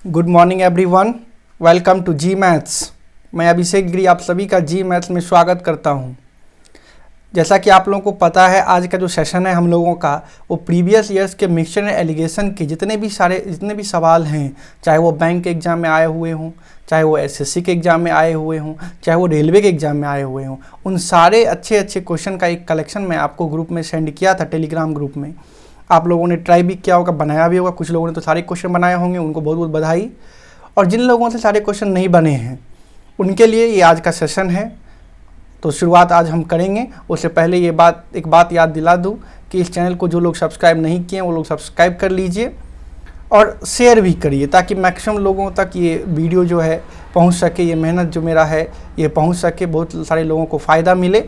Good morning everyone, welcome to G maths. मैं अभिषेक गिरी आप सभी का जी मैथ्स में स्वागत करता हूं। जैसा कि आप लोगों को पता है, आज का जो सेशन है हम लोगों का वो प्रीवियस ईयर्स के मिक्सचर एंड एलिगेशन के जितने भी सवाल हैं, चाहे वो बैंक के एग्ज़ाम में आए हुए हों, चाहे वो एसएससी के एग्ज़ाम में आए हुए हों, चाहे वो रेलवे के एग्ज़ाम में आए हुए हों, उन सारे अच्छे अच्छे क्वेश्चन का एक कलेक्शन मैं आपको ग्रुप में सेंड किया था, टेलीग्राम ग्रुप में। आप लोगों ने ट्राई भी किया होगा, बनाया भी होगा। कुछ लोगों ने तो सारे क्वेश्चन बनाए होंगे, उनको बहुत बहुत बधाई। और जिन लोगों से सारे क्वेश्चन नहीं बने हैं उनके लिए ये आज का सेशन है। तो शुरुआत आज हम करेंगे। उससे पहले एक बात याद दिला दूं कि इस चैनल को जो लोग सब्सक्राइब नहीं किए वो लोग सब्सक्राइब कर लीजिए और शेयर भी करिए, ताकि मैक्सिमम लोगों तक ये वीडियो जो है पहुंच सके। ये मेहनत जो मेरा है ये पहुंच सके, बहुत सारे लोगों को फ़ायदा मिले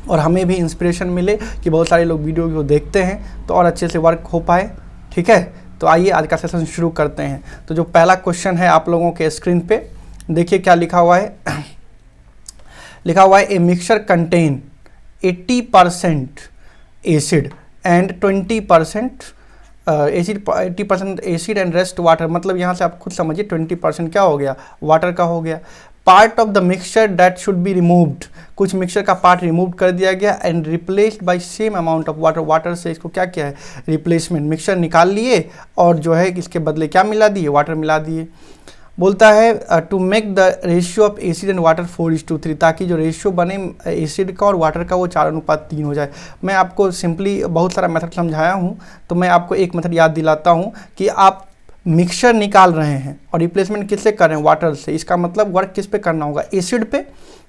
और हमें भी इंस्पिरेशन मिले कि बहुत सारे लोग वीडियो को देखते हैं तो और अच्छे से वर्क हो पाए। ठीक है, तो आइए आज का सेशन शुरू करते हैं। तो जो पहला क्वेश्चन है आप लोगों के स्क्रीन पे देखिए क्या लिखा हुआ है। लिखा हुआ है a mixture contain 80% acid and 20% acid, 80% acid and rest water. मतलब यहाँ से आप खुद समझिए 20% क्या हो गया, वाटर का हो गया। Part of the mixture that should be removed, कुछ मिक्सचर का पार्ट रिमूव कर दिया गया and replaced by same amount of water. Water से इसको क्या किया है, रिप्लेसमेंट। मिक्सचर निकाल लिए और जो है इसके बदले क्या मिला दिए, वाटर मिला दिए। बोलता है to make the ratio of acid and water 4:3, ताकि जो रेशियो बने एसिड का और वाटर का वो 4:3 हो जाए। मैं आपको सिंपली बहुत सारा मेथड समझाया हूँ, तो मैं आपको एक मेथड याद दिलाता हूँ कि आप मिक्सचर निकाल रहे हैं और रिप्लेसमेंट किससे कर रहे हैं, वाटर से। इसका मतलब वर्क किस पे करना होगा, एसिड पे।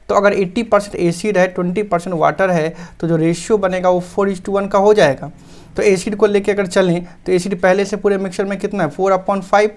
तो अगर 80% एसिड है, 20% वाटर है, तो जो रेशियो बनेगा वो 4:1 का हो जाएगा। तो एसिड को लेके अगर चलें तो एसिड पहले से पूरे मिक्सचर में कितना है, 4/5।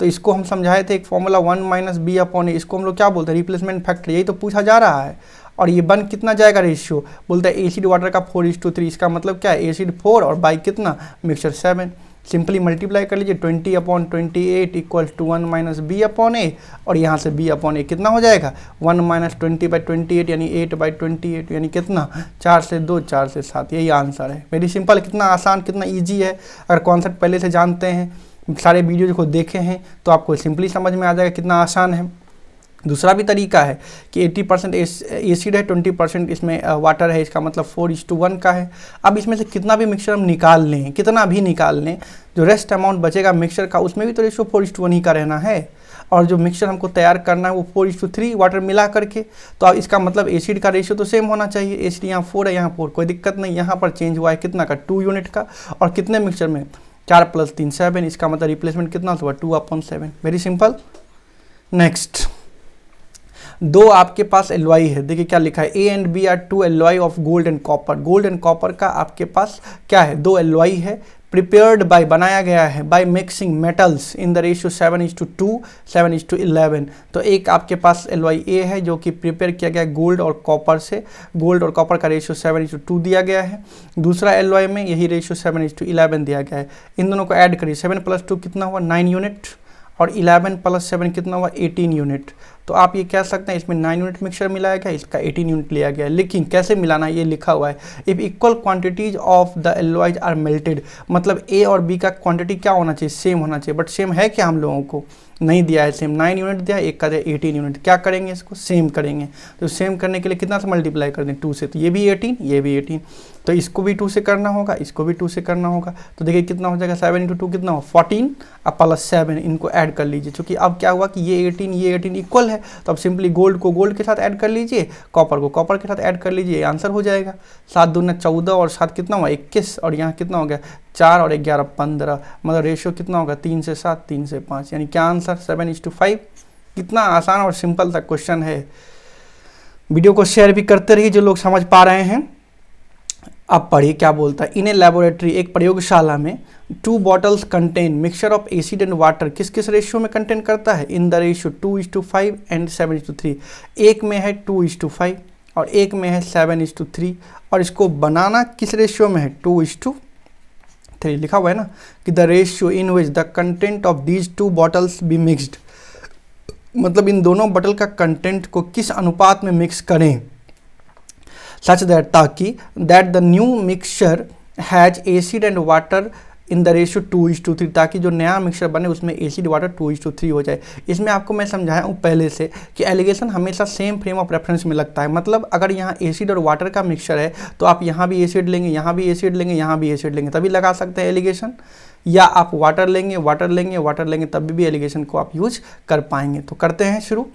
तो इसको हम समझाए थे एक फॉर्मूला 1 - b/a। इसको हम लोग क्या बोलते हैं, रिप्लेसमेंट फैक्टर। यही तो पूछा जा रहा है। और ये बन कितना जाएगा रेशियो, बोलता है एसिड वाटर का 4:3। इसका मतलब क्या है, एसिड 4 और बाई कितना, मिक्सचर 7। सिंपली मल्टीप्लाई कर लीजिए, 20/28 इक्वल्स टू 1 - b/a। और यहाँ से b/a कितना हो जाएगा, 1 - 20/28 यानी 8/28 यानी कितना, 4 से 2 4 से 7। यही आंसर है। वेरी सिंपल, कितना आसान, कितना ईजी है। अगर कॉन्सेप्ट पहले से जानते हैं, सारे वीडियो को देखे हैं, तो आपको सिंपली समझ में आ जाएगा कितना आसान है। दूसरा भी तरीका है कि 80% एसिड है, 20% इसमें वाटर है। इसका मतलब 4:1 का है। अब इसमें से कितना भी मिक्सचर हम निकाल लें, कितना भी निकाल लें, जो रेस्ट अमाउंट बचेगा मिक्सचर का उसमें भी तो रेशियो 4:1 ही का रहना है। और जो मिक्सचर हमको तैयार करना है वो 4:3 वाटर मिला करके। तो अब इसका मतलब एसिड का रेशियो तो सेम होना चाहिए। एसिड यहाँ 4 है, यहाँ 4, कोई दिक्कत नहीं। यहाँ पर चेंज हुआ है कितना का, 2 यूनिट का। और कितने मिक्सचर में, 4 + 3 7। इसका मतलब रिप्लेसमेंट कितना हुआ, 2/7। Very simple. नेक्स्ट, दो आपके पास एलॉय है। देखिए क्या लिखा है, A and B are 2 alloy of gold and copper. Gold and copper का आपके पास क्या है, 2 एलॉय है। प्रिपेयर्ड बाय, बनाया गया है by mixing metals in the ratio 7:2 7:11। तो एक आपके पास एलॉय ए है जो कि प्रिपेयर किया गया है गोल्ड और कॉपर से। गोल्ड और कॉपर का रेशियो 7:2 दिया गया है। दूसरा एलॉय में यही रेशियो 7:11 दिया गया है। इन दोनों को ऐड करिए, 7 + 2 कितना हुआ, 9 यूनिट, और 11 + 7 कितना हुआ, 18 यूनिट। तो आप ये कह सकते हैं इसमें 9 यूनिट मिक्सचर मिलाया गया, इसका 18 यूनिट लिया गया। लेकिन कैसे मिलाना है ये लिखा हुआ है, if equal quantities of the alloys are melted. मतलब ए और बी का क्वांटिटी क्या होना चाहिए, सेम होना चाहिए। बट सेम है क्या, हम लोगों को नहीं दिया है सेम। 9 यूनिट दिया है, एक का दिया 18 यूनिट। क्या करेंगे, इसको सेम करेंगे। तो सेम करने के लिए कितना से मल्टीप्लाई कर दें, 2 से। तो ये भी 18, ये भी 18। तो इसको भी 2 से करना होगा, इसको भी 2 से करना होगा। तो देखिए कितना हो जाएगा, 7 × 2 कितना हो, 14 और +7। इनको ऐड कर लीजिए। क्योंकि अब क्या हुआ कि ये 18 इक्वल है, तो अब सिंपली गोल्ड को गोल्ड के साथ ऐड कर लीजिए, कॉपर को कॉपर के साथ ऐड कर लीजिए, आंसर हो जाएगा। 7 दूना 14 और 7 कितना हुआ, 21। और यहाँ कितना हो गया, 4 और 11 15। मतलब रेशियो कितना होगा, 3 से 7 3 से 5। यानी क्या आंसर, 7:5। कितना आसान और सिंपल सा क्वेश्चन है। वीडियो को शेयर भी करते रहिए जो लोग समझ पा रहे हैं। अब पढ़िए क्या बोलता है। इन ए लेबोरेटरी, एक प्रयोगशाला में, 2 bottles contain mixture of acid and water. किस किस रेशियो में कंटेन करता है, इन द रेशियो 2:5 एंड 7:3। एक में है 2:5 और एक में है 7:3। और इसको बनाना किस रेशियो में है, 2:3 लिखा हुआ है ना, कि the ratio in which the content of these 2 bottles be mixed. मतलब इन दोनों बॉटल का कंटेंट को किस अनुपात में मिक्स करें, सच दैट, ताकि that the new mixture has acid and water in the ratio 2:3, ताकि जो नया मिक्सचर बने उसमें एसिड वाटर 2:3 हो जाए। इसमें आपको मैं समझाया हूँ पहले से कि एलिगेशन हमेशा सेम फ्रेम ऑफ रेफरेंस में लगता है। मतलब अगर यहाँ एसिड और वाटर का मिक्सचर है तो आप यहाँ भी एसिड लेंगे, यहाँ भी एसिड लेंगे, यहाँ भी एसिड लेंगे, तभी लगा सकते हैं एलिगेशन। या आप वाटर लेंगे, वाटर लेंगे, वाटर लेंगे, तब भी एलिगेशन को आप यूज कर पाएंगे। तो करते हैं शुरू।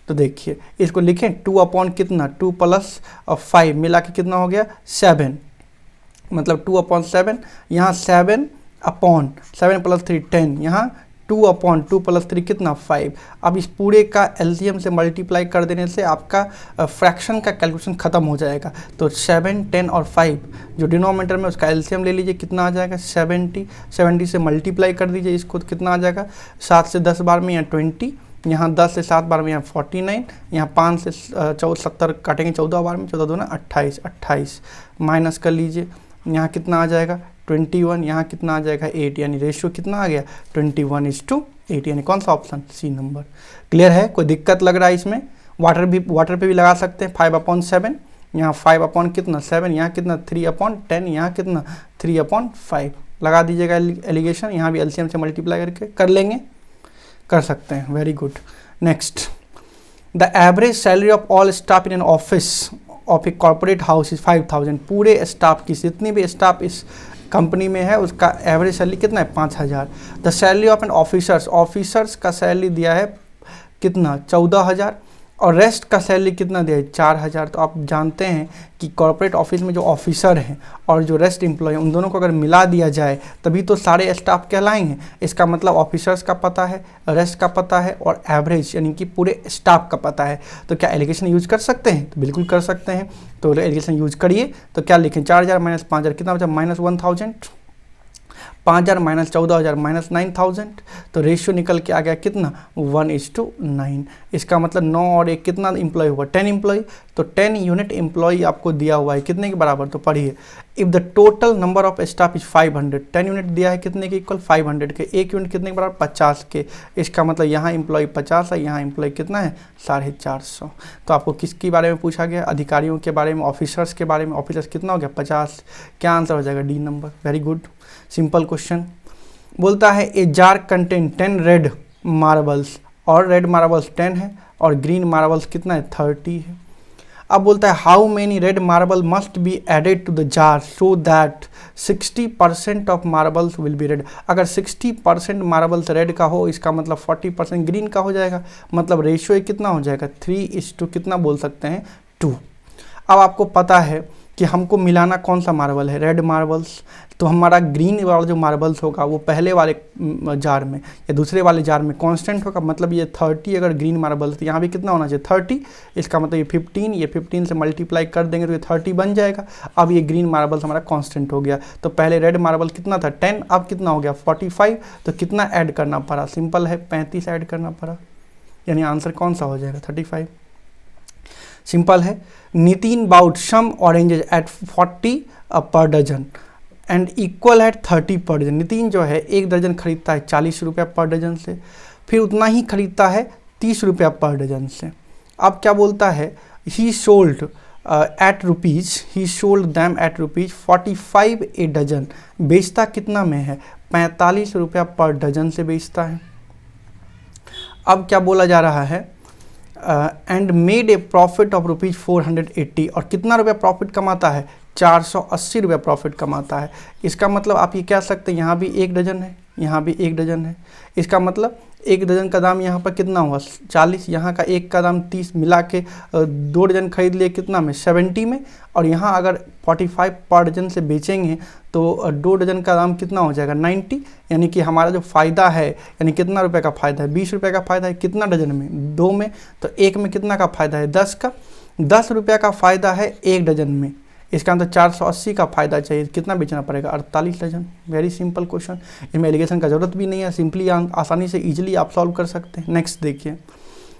तो देखिए इसको लिखें 2 अपॉन कितना 2 प्लस 5 मिला के कितना हो गया 7, मतलब 2 अपॉन 7, यहाँ 7 अपॉन 7 प्लस 3 10, यहाँ 2 अपॉन 2 प्लस 3 कितना 5। अब इस पूरे का एलसीएम से मल्टीप्लाई कर देने से आपका फ्रैक्शन का कैलकुलेशन खत्म हो जाएगा। तो 7 10 और 5 जो डिनोमिनेटर में उसका एलसीएम ले लीजिए, कितना आ जाएगा 70 से मल्टीप्लाई कर दीजिए इसको, कितना आ जाएगा 7 से 10 बार में यहाँ 20, यहाँ 10 से 7 बार में यहाँ 49, यहाँ 5 से 70 काटेंगे 14 बार में, 14 दूना 28 माइनस कर लीजिए, यहाँ कितना आ जाएगा 21, यहाँ कितना आ जाएगा 8, यानी रेशियो कितना आ गया 21:8, यानी कौन सा ऑप्शन सी नंबर। क्लियर है? कोई दिक्कत लग रहा है इसमें? वाटर पे भी लगा सकते हैं 5/7, यहाँ 5 अपॉन कितना 7, यहाँ कितना 3/10, यहाँ कितना 3/5 लगा दीजिएगा एलिगेशन। यहाँ भी एलसीएम से मल्टीप्लाई करके कर लेंगे, कर सकते हैं। Very good. Next, the average salary of all staff in an office of a corporate house is 5000। पूरे स्टाफ की, जितनी भी स्टाफ इस कंपनी में है उसका एवरेज सैलरी कितना है 5000। The salary of an officers का सैलरी दिया है कितना 14000, और रेस्ट का सैलरी कितना दिया है 4000। तो आप जानते हैं कि कॉर्पोरेट ऑफिस में जो ऑफिसर हैं और जो रेस्ट एम्प्लॉय हैं उन दोनों को अगर मिला दिया जाए तभी तो सारे स्टाफ कहलाएंगे। इसका मतलब ऑफिसर्स का पता है, रेस्ट का पता है और एवरेज यानी कि पूरे स्टाफ का पता है। तो क्या एलिगेशन यूज कर सकते हैं? तो बिल्कुल कर सकते हैं। तो एलिगेशन यूज करिए। तो क्या लिखें 4000 माइनस 5000 कितना बचा -1000, 5000 माइनस 14000 माइनस 9000। तो रेशियो निकल के आ गया कितना 1:9। इसका मतलब 9 और 1 कितना एम्प्लॉय हुआ 10 एम्प्लॉय। तो 10 यूनिट एम्प्लॉय आपको दिया हुआ है कितने के बराबर? तो पढ़िए, if the total number of staff is 500, 10 unit दिया है कितने के इक्वल 500 के, 1 यूनिट कितने के बराबर 50 के। इसका मतलब यहाँ एम्प्लॉय 50 है, यहाँ एम्प्लॉय कितना है 450। तो आपको किसके बारे में पूछा गया? अधिकारियों के बारे में, ऑफिसर्स के बारे में। ऑफिसर्स कितना हो गया 50। क्या आंसर हो जाएगा D number. Very good, simple question. बोलता है a jar contain 10 red marbles, और रेड मार्बल्स 10 है और ग्रीन मार्बल्स कितना है 30 है। अब बोलता है how many red marble must be added to the jar so that 60% of marbles will be red. अगर 60% मार्बल्स रेड का हो इसका मतलब 40% ग्रीन का हो जाएगा। मतलब रेशियो कितना हो जाएगा 3:2 कितना बोल सकते हैं 2। अब आपको पता है कि हमको मिलाना कौन सा मार्बल है रेड मार्बल्स। तो हमारा ग्रीन वाला जो मार्बल्स होगा वो पहले वाले जार में या दूसरे वाले जार में कांस्टेंट होगा। मतलब ये 30 अगर ग्रीन मार्बल्स तो यहाँ भी कितना होना चाहिए 30। इसका मतलब ये 15, ये 15 से मल्टीप्लाई कर देंगे तो ये 30 बन जाएगा। अब ये ग्रीन मार्बल्स हमारा कांस्टेंट हो गया। तो पहले रेड मार्बल कितना था 10, अब कितना हो गया 45। तो कितना ऐड करना पड़ा? सिंपल है 35 ऐड करना पड़ा, यानी आंसर कौन सा हो जाएगा 35। सिंपल है। नितिन बाउट सम ऑरेंजेज एट 40 पर डजन एंड इक्वल एट 30 पर डजन। नितिन जो है 1 दर्जन खरीदता है 40 रुपया पर डजन से, फिर उतना ही खरीदता है 30 रुपया पर डजन से। अब क्या बोलता है he sold at rupees, he sold them at rupees 45 a dozen. बेचता कितना में है 45 रुपया पर डजन से बेचता है। अब क्या बोला जा रहा है and made a profit of rupees 480, और कितना रुपया प्रॉफिट कमाता है 480 रुपया प्रॉफिट कमाता है। इसका मतलब आप ये कह सकते हैं यहाँ भी 1 डजन है, यहाँ भी 1 डजन है। इसका मतलब 1 डजन का दाम यहाँ पर कितना हुआ 40, यहाँ का 1 का दाम 30, मिला के 2 डजन खरीद लिए कितना में 70 में। और यहाँ अगर 45 पर डजन से बेचेंगे तो 2 डजन का दाम कितना हो जाएगा 90। यानी कि हमारा जो फ़ायदा है यानी कितना रुपए का फ़ायदा है 20 रुपये का फ़ायदा है कितना डजन में 2 में। तो 1 में कितना का फ़ायदा है 10 का, 10 रुपये का फ़ायदा है 1 डजन में। इसका मतलब 480 का फ़ायदा चाहिए, कितना बेचना पड़ेगा 48 डजन। वेरी सिंपल क्वेश्चन, इसमें एलिगेशन का ज़रूरत भी नहीं है, सिंपली आसानी से इजीली आप सॉल्व कर सकते हैं। नेक्स्ट देखिए,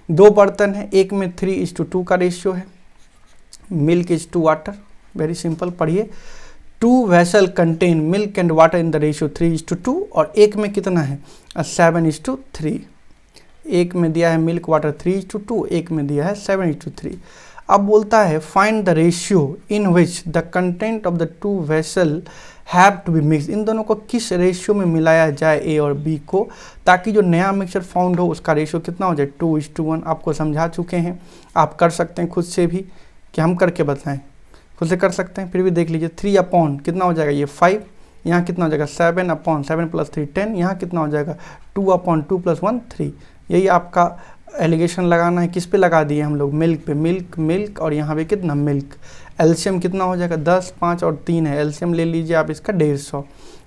2 बर्तन है, एक में 3:2 का रेशियो है, milk is to water. Very simple, पढ़िए 2 vessel contain milk and water in the ratio 3:2, और एक में कितना है 7:3। एक में दिया है मिल्क वाटर 3:2, एक में दिया है 7:3। अब बोलता है find the ratio in which the content of the two vessel have to be mix, इन दोनों को किस रेशियो में मिलाया जाए ए और बी को, ताकि जो नया मिक्सचर फाउंड हो उसका रेशियो कितना हो जाए 2:1। आपको समझा चुके हैं, आप कर सकते हैं खुद से भी, कि हम करके बताएं, खुद से कर सकते हैं, फिर भी देख लीजिए। 3 अपॉन कितना हो जाएगा ये 5, यहाँ कितना हो जाएगा 7 अपॉन 7 + 3 10, यहाँ कितना हो जाएगा 2 अपॉन 2 + 1 3। यही आपका एलिगेशन लगाना है, किस पे लगा दिए हम लोग, मिल्क पे, मिल्क मिल्क, और यहाँ पे कितना मिल्क। एलसीएम कितना हो जाएगा 10, 5 और 3 है, एलसीएम ले लीजिए आप इसका 150,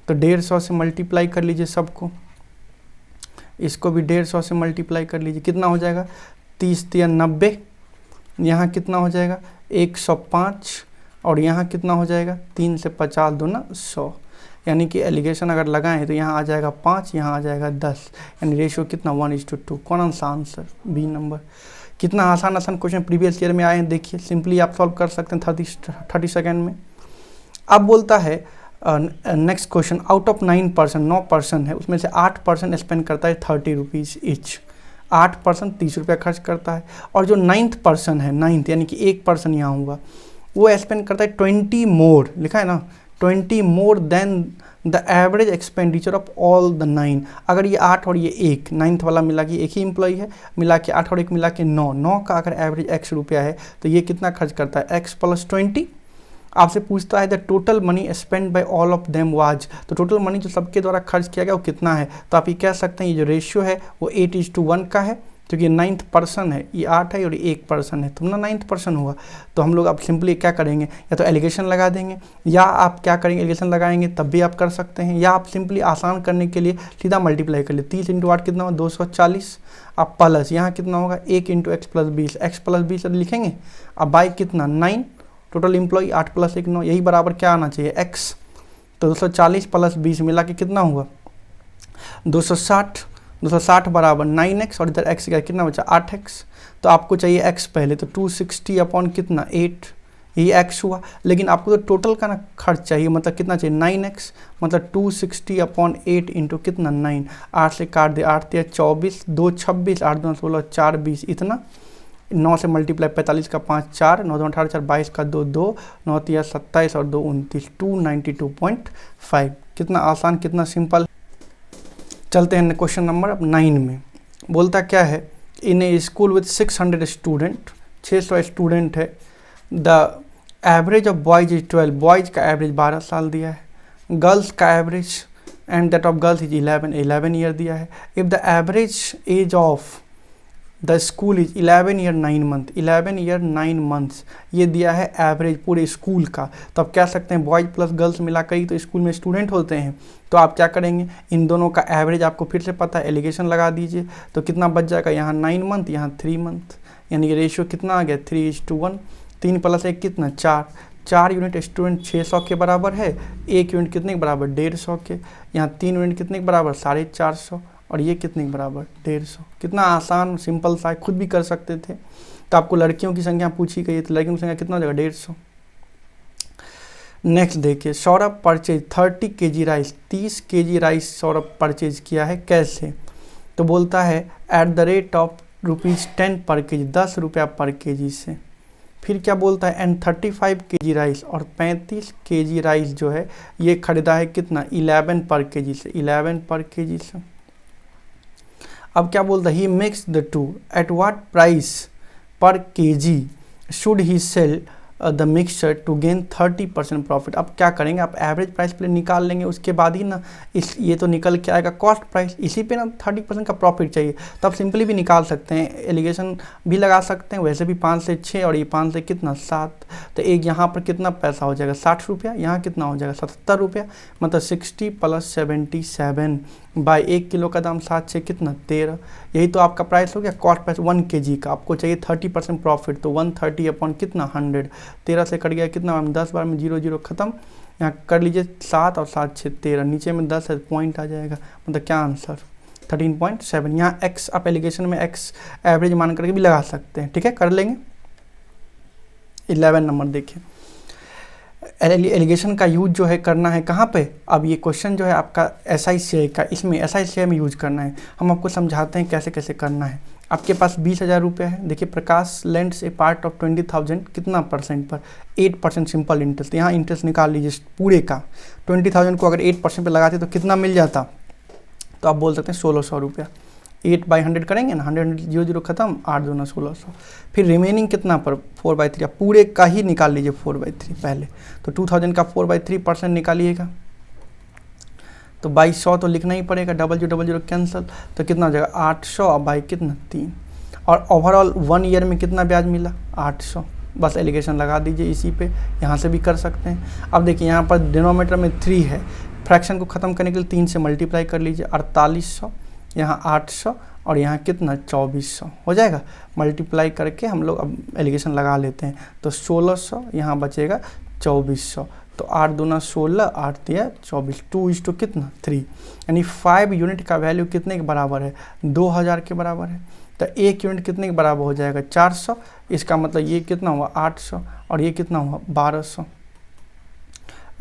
तो 150 से मल्टीप्लाई कर लीजिए सबको, इसको भी 150 से मल्टीप्लाई कर लीजिए, कितना हो जाएगा 30 × 90, यहाँ कितना हो जाएगा 105, और यहाँ कितना हो जाएगा 3 से 50 दूना 100, यानी कि एलिगेशन अगर लगाएं तो यहाँ आ जाएगा 5, यहाँ आ जाएगा 10, यानी रेशियो कितना 1:2। कौन सा आंसर, बी नंबर। कितना आसान आसान क्वेश्चन प्रीवियस ईयर में आए हैं, देखिए सिंपली आप सॉल्व कर सकते हैं 30 सेकेंड में। अब बोलता है नेक्स्ट क्वेश्चन, आउट ऑफ 9%, 9% है, उसमें से 8% स्पेंड करता है 30 रुपीज़ ईच, 8% 30 रुपया खर्च करता है, और जो 9% है, 9 यानी कि 1% यहाँ होगा, वो स्पेंड करता है 20 मोर, लिखा है ना 20 more than the average expenditure of all the 9। अगर ये 8 और ये 1, 9th वाला मिला के एक ही एम्प्लॉई है, मिला के 8 और 1 मिला के 9 का अगर एवरेज x रुपया है तो ये कितना खर्च करता है x + 20। आपसे पूछता है the total money spend by all of them was, तो टोटल मनी जो सबके द्वारा खर्च किया गया वो कितना है, तो आप ये कह सकते हैं ये जो रेशियो है वो 8:1 का है, क्योंकि 9th% है, ये 8 है और ये 1% है, तो ना 9th% हुआ। तो हम लोग अब सिंपली क्या करेंगे, या तो एलिगेशन लगा देंगे, या आप क्या करेंगे एलिगेशन लगाएंगे तब भी आप कर सकते हैं, या आप सिंपली आसान करने के लिए सीधा मल्टीप्लाई कर लिए, 30 × 8 कितना होगा 240, अब प्लस यहाँ कितना होगा 1 × x + 20, x + 20 लिखेंगे, अब बाई कितना 9, टोटल एम्प्लॉई 8 + 1 9, यही बराबर क्या आना चाहिए x, तो 240 + 20 मिला के कितना हुआ 260, 260 बराबर 9x, और इधर x का कितना बचा 8x, तो आपको चाहिए x पहले, तो 260 अपॉन कितना 8, ये x हुआ, लेकिन आपको तो टोटल का ना खर्च चाहिए, मतलब कितना चाहिए 9x, मतलब 260 अपॉन 8 इंटू कितना 9, 8 से काट दे, 8 × 24, 2 26, 8 2 16, 4 20, इतना 9 से मल्टीप्लाई 45 का 5 4, 9 2 18 4 22 का 2 2, 9 3 27 और 2 29, 292.5। कितना आसान, कितना सिंपल। चलते हैं क्वेश्चन नंबर 9 में। बोलता क्या है, इन ए स्कूल विथ 600 स्टूडेंट, 600 स्टूडेंट है, the average of boys is 12, boys का एवरेज 12 साल दिया है, गर्ल्स का average and that of girls is 11 year दिया है। If the average age of the school is 11 year 9 month, 11 year 9 months, ये दिया है एवरेज पूरे स्कूल का, तो आप कह सकते हैं बॉयज प्लस गर्ल्स मिलाकर ही तो स्कूल में स्टूडेंट होते हैं, तो आप क्या करेंगे इन दोनों का एवरेज आपको फिर से पता है, एलिगेशन लगा दीजिए, तो कितना बच जाएगा, यहाँ 9 मंथ, यहाँ 3 मंथ, यानी कि रेशियो कितना आ गया 3:1, 3 + 1 कितना 4, 4 यूनिट स्टूडेंट 600 के बराबर है, 1 यूनिट कितने के बराबर 150 के, यहाँ 3 यूनिट कितने के बराबर 450, और ये कितने के बराबर 150। कितना आसान सिंपल सा, खुद भी कर सकते थे। तो आपको लड़कियों की संख्या पूछी गई है, तो लड़कियों की संख्या कितना हो जाएगा 150। नेक्स्ट देखिए, Saurabh purchase 30 kg rice, 30 kg rice Saurabh purchase किया है, कैसे, तो बोलता है एट द रेट ऑफ ₹10 पर kg, 10 रुपया पर kg से। फिर क्या बोलता है, एंड 35 kg राइस, और 35 kg राइस जो है ये खरीदा है कितना 11 पर kg से, 11 पर kg से। अब क्या बोलता है, he mix the two at what price पर kg should he sell the mixture to gain 30% profit. अब क्या करेंगे, आप एवरेज प्राइस पे निकाल लेंगे, उसके बाद ही ना ये तो निकल के आएगा कॉस्ट प्राइस, इसी पे ना 30% का प्रॉफिट चाहिए, तो आप सिंपली भी निकाल सकते हैं, एलिगेशन भी लगा सकते हैं, वैसे भी 5 से 6 और ये 5 से कितना 7, तो एक यहाँ पर कितना पैसा हो जाएगा 60 रुपया, यहाँ कितना हो जाएगा 77 रुपया, मतलब 60 + 77 बाई 1 किलो का दाम 7 से कितना 13, यही तो आपका प्राइस हो गया कॉस्ट प्राइस 1 kg का। आपको चाहिए 30% प्रॉफिट, तो 130 अपॉन कितना 100, 13 से कट गया कितना, 10 बार में 0 0 खत्म, यहाँ कर लीजिए 7 और 7 6 13, नीचे में 10 है पॉइंट आ जाएगा, मतलब क्या आंसर 13.7। यहाँ x आप एलिगेशन में x एवरेज मान करके भी लगा सकते हैं, ठीक है कर लेंगे। 11 नंबर देखिए, एलिगेशन का यूज जो है करना है कहाँ पे, अब ये क्वेश्चन जो है आपका SI का, इसमें SI में यूज करना है। हम आपको समझाते हैं कैसे कैसे करना है। आपके पास 20,000 रुपये है। देखिए, प्रकाश लेंड्स ए पार्ट ऑफ 20,000 कितना परसेंट पर, 8% सिंपल इंटरेस्ट। यहाँ इंटरेस्ट निकाल लीजिए पूरे का। 20,000 को अगर 8% पर लगाते तो कितना मिल जाता, तो आप बोल सकते हैं 1,600 रुपया। 8/100 करेंगे ना, 100 0 खत्म, 8 दूना 1,600। फिर रिमेनिंग कितना पर, 4/3। आप पूरे का ही निकाल लीजिए 4/3 पहले। तो 2000 का 4/3% निकालिएगा तो 2200 तो लिखना ही पड़ेगा। 000 कैंसिल, तो कितना हो जाएगा 800 और बाई कितना 3। और ओवरऑल 1 ईयर में कितना ब्याज मिला 800। बस एलिगेशन लगा दीजिए इसी पे, यहाँ से भी कर सकते हैं। अब देखिए यहाँ पर डिनोमीटर में 3 है, फ्रैक्शन को ख़त्म करने के लिए 3 से मल्टीप्लाई कर लीजिए। 4800, यहाँ 800 और यहाँ कितना 2400 हो जाएगा। मल्टीप्लाई करके हम लोग अब एलिगेशन लगा लेते हैं। तो 1600, यहाँ बचेगा 2400। तो 8 दूना 16, 8 दिया 24, 2 कितना 3। यानी 5 यूनिट का वैल्यू कितने के बराबर है, 2000 के बराबर है। तो 1 यूनिट कितने के बराबर हो जाएगा 400। इसका मतलब ये कितना हुआ 800 और ये कितना हुआ 1200।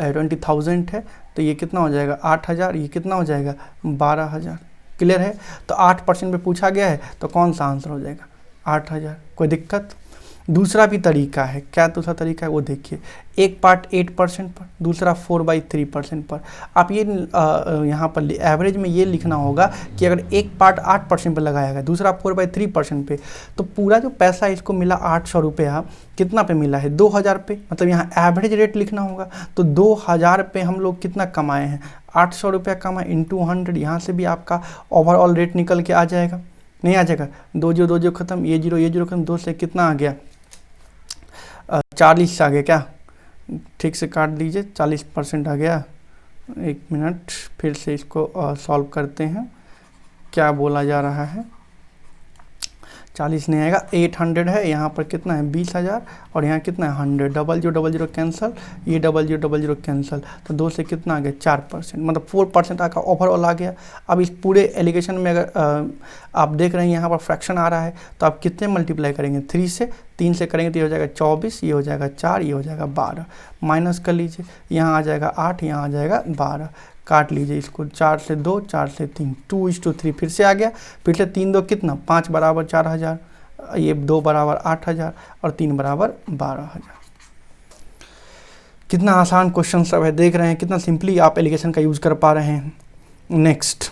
20,000 है तो ये कितना हो जाएगा 8000, ये कितना हो जाएगा 12,000। क्लियर है। तो 8% पे पूछा गया है तो कौन सा आंसर हो जाएगा 8000। कोई दिक्कत। दूसरा भी तरीका है, क्या दूसरा तरीका है वो देखिए। एक पार्ट 8% पर, दूसरा 4/3% पर। आप ये यहाँ पर एवरेज में ये लिखना होगा कि अगर एक पार्ट 8% पर लगाया गया, दूसरा 4/3% पे, तो पूरा जो पैसा इसको मिला 800 रुपया, कितना पे मिला है 2000 पे। मतलब यहाँ एवरेज रेट लिखना होगा। तो 2000 पे हम लोग कितना कमाए हैं 800 रुपया कमाए इंटू 100। यहाँ से भी आपका ओवरऑल रेट निकल के आ जाएगा, नहीं आ जाएगा। 2 0 खत्म, ये 0 खत्म, 2 से कितना आ गया 40 आ गया। क्या ठीक से काट दीजिए, 40% आ गया। 1 मिनट फिर से इसको सॉल्व करते हैं, क्या बोला जा रहा है। 40 नहीं आएगा, 800 है। यहाँ पर कितना है 20,000 और यहाँ कितना है 100। 0 कैंसिल, ये 0 कैंसिल। तो 2 से कितना आ गया 4%, मतलब 4% आका ओवरऑल आ गया। अब इस पूरे एलिगेशन में अगर आप देख रहे हैं यहाँ पर फ्रैक्शन आ रहा है, तो आप कितने मल्टीप्लाई करेंगे 3 से। 3 से करेंगे तो ये हो जाएगा 24, ये हो जाएगा 4, ये हो जाएगा 12। माइनस कर लीजिए, यहाँ आ जाएगा 8, यहाँ आ जाएगा 12। काट लीजिए इसको, 4 से 2, 4 से 3, 2:3 फिर से आ गया। फिर से 3 2 कितना 5 बराबर 4000, ये 2 बराबर 8000 और 3 बराबर 12,000। कितना आसान क्वेश्चन सब है, देख रहे हैं कितना सिंपली आप एलिगेशन का यूज़ कर पा रहे हैं। Next,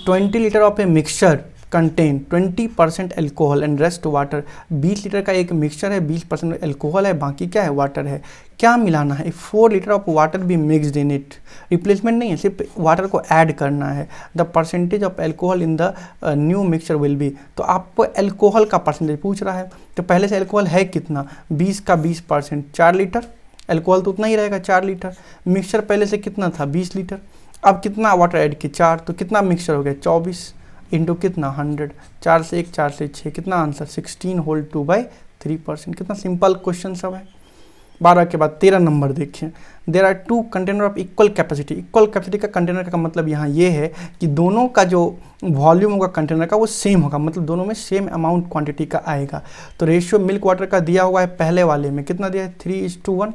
20 litre of a mixture contain 20% alcohol and rest water. 20 litre का एक मिक्सचर है, 20% एल्कोहल है, बाकी क्या है वाटर है। क्या मिलाना है 4 लीटर ऑफ वाटर भी मिक्सड इन इट। रिप्लेसमेंट नहीं है, सिर्फ वाटर को ऐड करना है। The percentage of alcohol in the new mixture will be. तो आपको एल्कोहल का परसेंटेज पूछ रहा है, तो पहले से एल्कोहल है कितना 20 का 20%, 4 लीटर। एल्कोहल तो उतना ही रहेगा 4 लीटर। मिक्सचर पहले से कितना था 20 लीटर। अब कितना वाटर ऐड किया 4, तो कितना मिक्सचर हो गया 24 इंटू कितना 100। 4 से 1, 4 से 6, कितना आंसर 16 होल 2/3%। कितना सिंपल क्वेश्चन सब है। 12 के बाद 13 नंबर देखिए। There are 2 container of equal capacity. Equal capacity का कंटेनर का मतलब यहाँ ये है कि दोनों का जो वॉल्यूम होगा कंटेनर का वो सेम होगा, मतलब दोनों में सेम अमाउंट क्वांटिटी का आएगा। तो रेशियो मिल्क वाटर का दिया हुआ है, पहले वाले में कितना दिया है 3:1,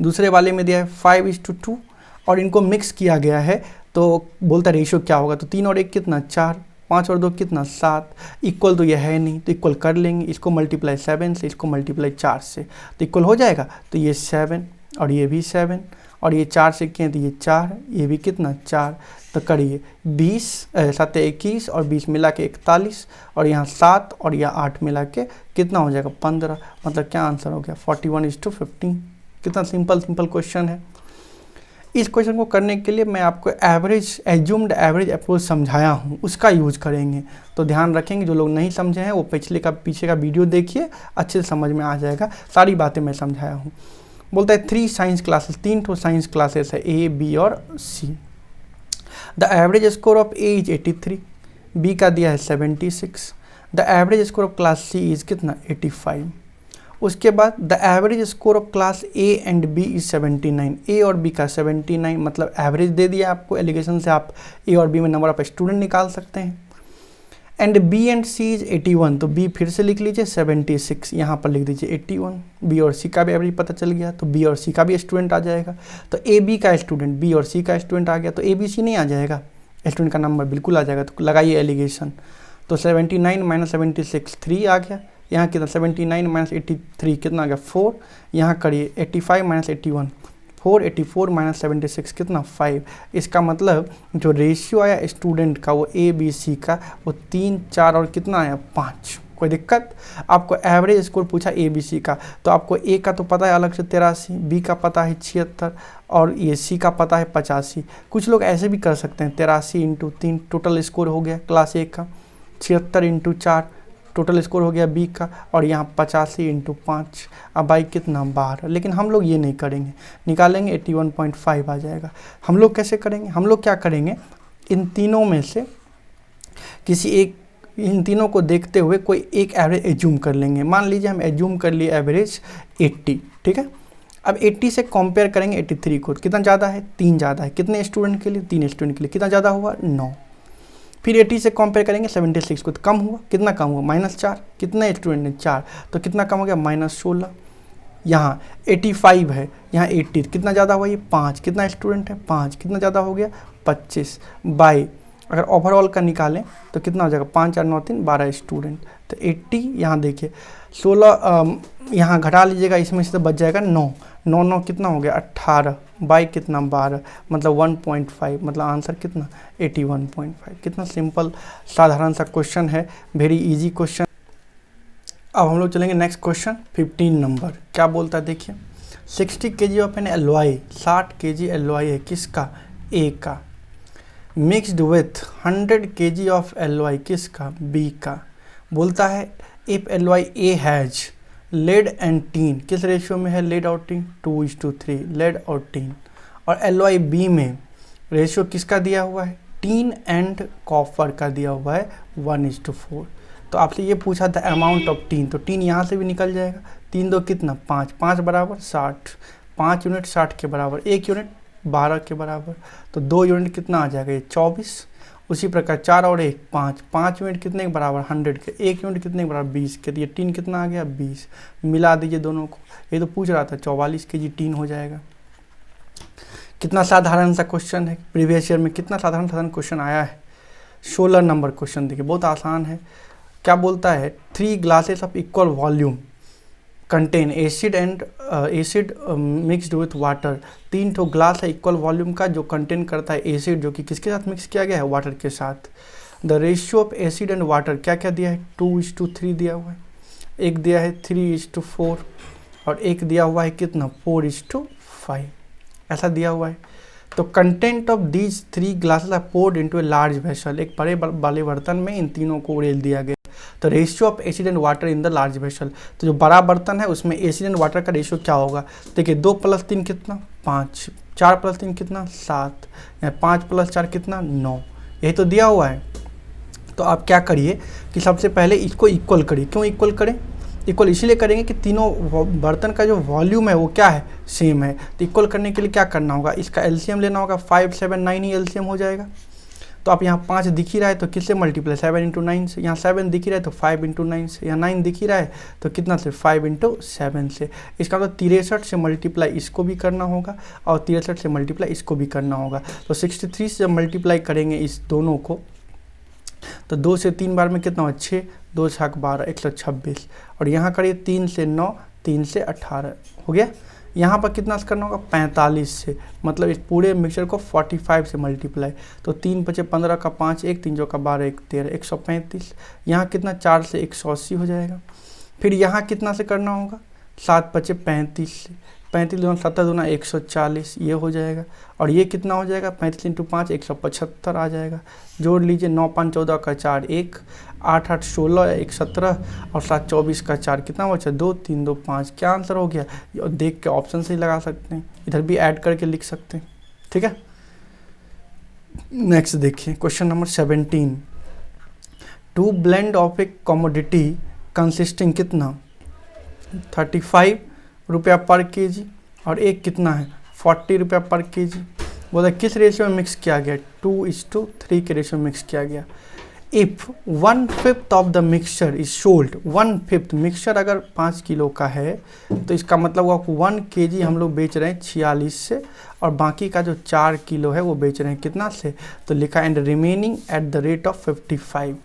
दूसरे वाले में दिया है 5:2 और इनको मिक्स किया गया है। तो बोलता रेशियो क्या होगा, तो 3 और 1 कितना 4, 5 और 2 कितना 7। इक्वल तो यह है नहीं, तो इक्वल कर लेंगे। इसको मल्टीप्लाई 7 से, इसको मल्टीप्लाई 4 से, तो इक्वल हो जाएगा। तो ये 7 और ये भी 7 और ये 4 से किए तो ये 4, ये भी कितना 4। तो करिए 20 7 21 और 20 मिला के 41 और यहाँ 7 और यहाँ 8 मिला के कितना हो जाएगा 15। मतलब क्या आंसर हो गया 41:15। कितना सिंपल क्वेश्चन है। इस क्वेश्चन को करने के लिए मैं आपको एज्यूम्ड एवरेज अप्रोच समझाया हूँ, उसका यूज करेंगे। तो ध्यान रखेंगे, जो लोग नहीं समझे हैं वो पीछे का वीडियो देखिए, अच्छे से समझ में आ जाएगा। सारी बातें मैं समझाया हूँ। बोलता है 3 साइंस क्लासेस, 3 तो साइंस क्लासेस है, A, B और C। The average score of A is 83, B का दिया है 76। The average score of class C is कितना 85। उसके बाद the average score of class A and B is 79। A और B का 79, मतलब एवरेज दे दिया आपको। एलिगेशन से आप A और B में नंबर ऑफ स्टूडेंट निकाल सकते हैं। And B and C is 81, तो बी फिर से लिख लीजिए 76, यहाँ पर लिख दीजिए 81। बी और सी का भी एवरेज पता चल गया, तो बी और सी का भी स्टूडेंट आ जाएगा। तो ए बी का स्टूडेंट बी और सी का स्टूडेंट आ गया, तो ए बी सी नहीं आ जाएगा, स्टूडेंट का नंबर बिल्कुल आ जाएगा। तो लगाइए एलिगेशन, तो 79 माइनस 76 3 आ गया। यहाँ कितना 79 माइनस 83 कितना आ गया 4। यहाँ करिए 85 माइनस 81 4, 84 माइनस 76 कितना 5। इसका मतलब जो रेशियो आया स्टूडेंट का वो ए बी सी का वो 3 4 और कितना आया 5। कोई दिक्कत? आपको एवरेज स्कोर पूछा ए बी सी का, तो आपको ए का तो पता है अलग से 83, बी का पता है 76 और ये सी का पता है 85। कुछ लोग ऐसे भी कर सकते हैं 83 इंटू 3 टोटल स्कोर हो गया क्लास ए का, 76 इंटू 4 टोटल स्कोर हो गया बी का, और यहाँ 85 इंटू 5 अब बाई कितना 12। लेकिन हम लोग ये नहीं करेंगे, निकालेंगे 81.5 आ जाएगा। हम लोग कैसे करेंगे? हम लोग क्या करेंगे, इन तीनों में से किसी एक, इन तीनों को देखते हुए कोई एक एवरेज एज्यूम कर लेंगे। मान लीजिए हम एज्यूम कर लिए एवरेज 80, ठीक है। अब 80 से कंपेयर करेंगे 83 को, कितना ज़्यादा है 3 ज़्यादा है, कितने स्टूडेंट के लिए 3 स्टूडेंट के लिए, कितना ज़्यादा हुआ 9। फिर 80 से कंपेयर करेंगे 76 को, तो कम हुआ, कितना कम हुआ -4, कितने स्टूडेंट ने 4, तो कितना कम हो गया -16। यहाँ 85 है, यहाँ 80, कितना ज़्यादा हुआ ये 5, कितना स्टूडेंट है 5, कितना ज़्यादा हो गया 25 बाई, अगर ओवरऑल का निकालें तो कितना हो जाएगा 5 4 9 3 12 स्टूडेंट। तो 80 यहाँ देखिए 16 यहाँ घटा लीजिएगा, इसमें से तो बच जाएगा 9 9 9 कितना हो गया 18 बाई कितना 12, मतलब 1.5, मतलब आंसर कितना 81.5। कितना सिंपल साधारण सा क्वेश्चन है, वेरी इजी क्वेश्चन। अब हम लोग चलेंगे नेक्स्ट क्वेश्चन 15 नंबर। क्या बोलता है देखिए, 60 kg of an alloy, 60 kg alloy है किसका ए का, mixed with 100 kg of alloy किसका बी का। बोलता है if alloy A has lead and tin, किस रेशियो में है लेड और टीन 2:3 लेड और टीन, और एलवाई बी में रेशियो किसका दिया हुआ है टीन एंड कॉपर का दिया हुआ है 1:4। तो आपसे ये पूछा था अमाउंट ऑफ टीन, तो टीन यहाँ से भी निकल जाएगा, 3 2 कितना 5, 5 बराबर 60, 5 यूनिट 60 के बराबर, 1 यूनिट 12 के बराबर, तो 2 यूनिट कितना आ जाएगा ये 24। उसी प्रकार 4 और 1 5, 5 यूनिट कितने के बराबर 100 के, 1 यूनिट कितने के बराबर 20 के, तो ये टीन कितना आ गया 20। मिला दीजिए दोनों को, ये तो पूछ रहा था 44 kg टीन हो जाएगा। कितना साधारण सा क्वेश्चन है, प्रीवियस ईयर में कितना साधारण क्वेश्चन आया है। 16 नंबर क्वेश्चन देखिए, बहुत आसान है। क्या बोलता है 3 glasses of equal volume contain acid and acid mixed with water, 3 ठो ग्लास है इक्वल वॉल्यूम का जो कंटेन करता है एसिड, जो कि किसके साथ मिक्स किया गया है वाटर के साथ। The ratio of acid and water क्या क्या दिया है 2:3 दिया हुआ है, एक दिया है 3:4 और एक दिया हुआ है कितना 4:5, ऐसा दिया हुआ है। तो content of these 3 glasses are poured into a large vessel, एक बड़े वाले बर्तन में इन तीनों को उड़ेल दिया गया। तो ratio of acid and water in the large vessel, तो जो बड़ा बर्तन है उसमें एसिड एंड वाटर का रेशियो क्या होगा, देखिए 2 + 3 कितना 5, 4 + 3 कितना 7, 5 + 4 कितना 9, यही तो दिया हुआ है। तो आप क्या करिए कि सबसे पहले इसको इक्वल करिए। क्यों इक्वल करें, इक्वल इसीलिए करेंगे कि तीनों बर्तन का जो वॉल्यूम है वो क्या है सेम है। तो इक्वल करने के लिए क्या करना होगा, इसका एलसीएम लेना होगा, 5 7 9 ही एलसीएम हो जाएगा। तो आप यहाँ 5 दिख ही रहा है तो किससे मल्टीप्लाई 7 × 9 से, यहाँ 7 दिख ही रहा है तो 5 × 9 से, यहाँ 9 दिख ही रहा है तो कितना से 5 × 7 से। इसका मतलब 63 से मल्टीप्लाई इसको भी करना होगा और 63 से मल्टीप्लाई इसको भी करना होगा। तो 63 से जब मल्टीप्लाई करेंगे इस दोनों को तो 2 से 3 बार में कितना हो 6, 2 6 12 126, और यहाँ करिए 3 से 9 3 से 18 हो गया। यहाँ पर कितना से करना होगा 45 से, मतलब इस पूरे मिक्सचर को 45 से मल्टीप्लाई, तो 3 × 5 = 15 का 5 1 3 × 12 1 13 135, यहाँ कितना 4 से 180 हो जाएगा। फिर यहाँ कितना से करना होगा 7 × 5 = 35 से, 35 2 7 2 140 ये हो जाएगा, और ये कितना हो जाएगा 35 × 5 175 आ जाएगा। जोड़ लीजिए 9 5 14 का 4 1, 8 8 16 1 17 और 7 24 का 4 कितना बचा 2 3 2 5। क्या आंसर हो गया, और देख के ऑप्शन से ही लगा सकते हैं, इधर भी ऐड करके लिख सकते हैं, ठीक है। नेक्स्ट देखिए question number 17, 2 blend of A commodity consisting कितना 35 रुपया पर केजी और एक कितना है 40 रुपया पर केजी। बोला किस रेशियो में मिक्स किया गया 2:3 के रेशियो में मिक्स किया गया। If 1/5 of the mixture is sold, 1/5 mixture अगर 5 किलो का है तो इसका मतलब वो 1 kg हम लोग बेच रहे हैं 46 से, और बाकी का जो 4 किलो है वो बेच रहे हैं कितना से, तो लिखा and remaining at the rate of 55।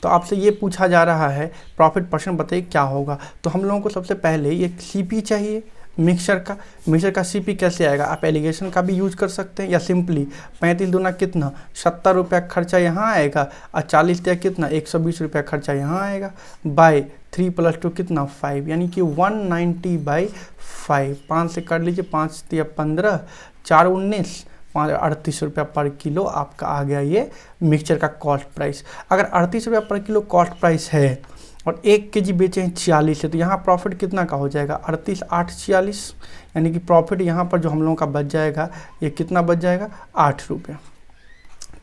तो आपसे ये पूछा जा रहा है प्रॉफिट परसेंट बताइए क्या होगा। तो हम लोगों को सबसे पहले ये सीपी चाहिए मिक्सचर का सीपी कैसे आएगा, आप एलिगेशन का भी यूज़ कर सकते हैं या सिंपली 35 दूना कितना 70 रुपया खर्चा यहाँ आएगा, और 40 दिया कितना 120 रुपया खर्चा यहाँ आएगा, बाय 3 + 2 कितना 5, यानी कि 190/5। 5 से कर लीजिए, 5 दिया 15, 4 19, 38 रुपया पर किलो आपका आ गया ये मिक्सचर का कॉस्ट प्राइस। अगर 38 रुपया पर किलो कॉस्ट प्राइस है और 1 kg बेचे हैं 46 है, तो यहाँ प्रॉफिट कितना का हो जाएगा 38 8 46, यानी कि प्रॉफिट यहाँ पर जो हम लोगों का बच जाएगा ये कितना बच जाएगा 8 रुपया,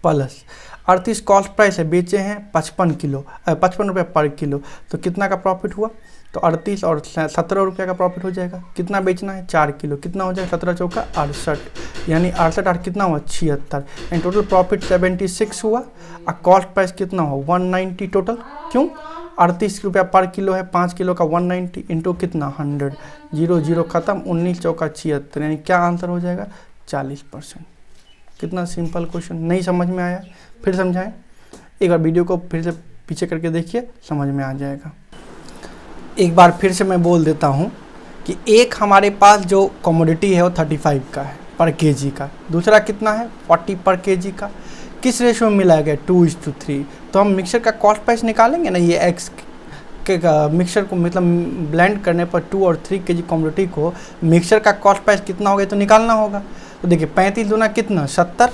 प्लस 38 कॉस्ट प्राइस है, बेचे हैं 55 रुपये पर किलो, तो कितना का प्रॉफिट हुआ, तो 38 और 17 रुपये का प्रॉफिट हो जाएगा। कितना बेचना है 4 किलो, कितना हो जाएगा 17 चौका 68, यानी 68 8 कितना हुआ 76, यानी टोटल प्रॉफिट 76 हुआ, और कॉस्ट प्राइस कितना हुआ 190 टोटल। क्यों 38 रुपया पर किलो है, 5 किलो का 190 इंटू कितना 100, 0 0 खत्म, 19 चौका 76, यानी क्या आंसर हो जाएगा 40%। कितना सिंपल क्वेश्चन, नहीं समझ में आया फिर समझाएं, एक बार वीडियो को फिर से पीछे करके देखिए समझ में आ जाएगा। एक बार फिर से मैं बोल देता हूँ कि एक हमारे पास जो कमोडिटी है वो 35 का है पर केजी का, दूसरा कितना है 40 पर केजी का, किस रेशो में मिलाया गया 2:3। तो हम मिक्सर का कॉस्ट प्राइस निकालेंगे ना, ये एक्स के मिक्सर को मतलब ब्लेंड करने पर 2 और 3 kg कमोडिटी को मिक्सर का कॉस्ट प्राइस कितना होगा तो निकालना होगा। तो देखिए 35 दूना कितना 70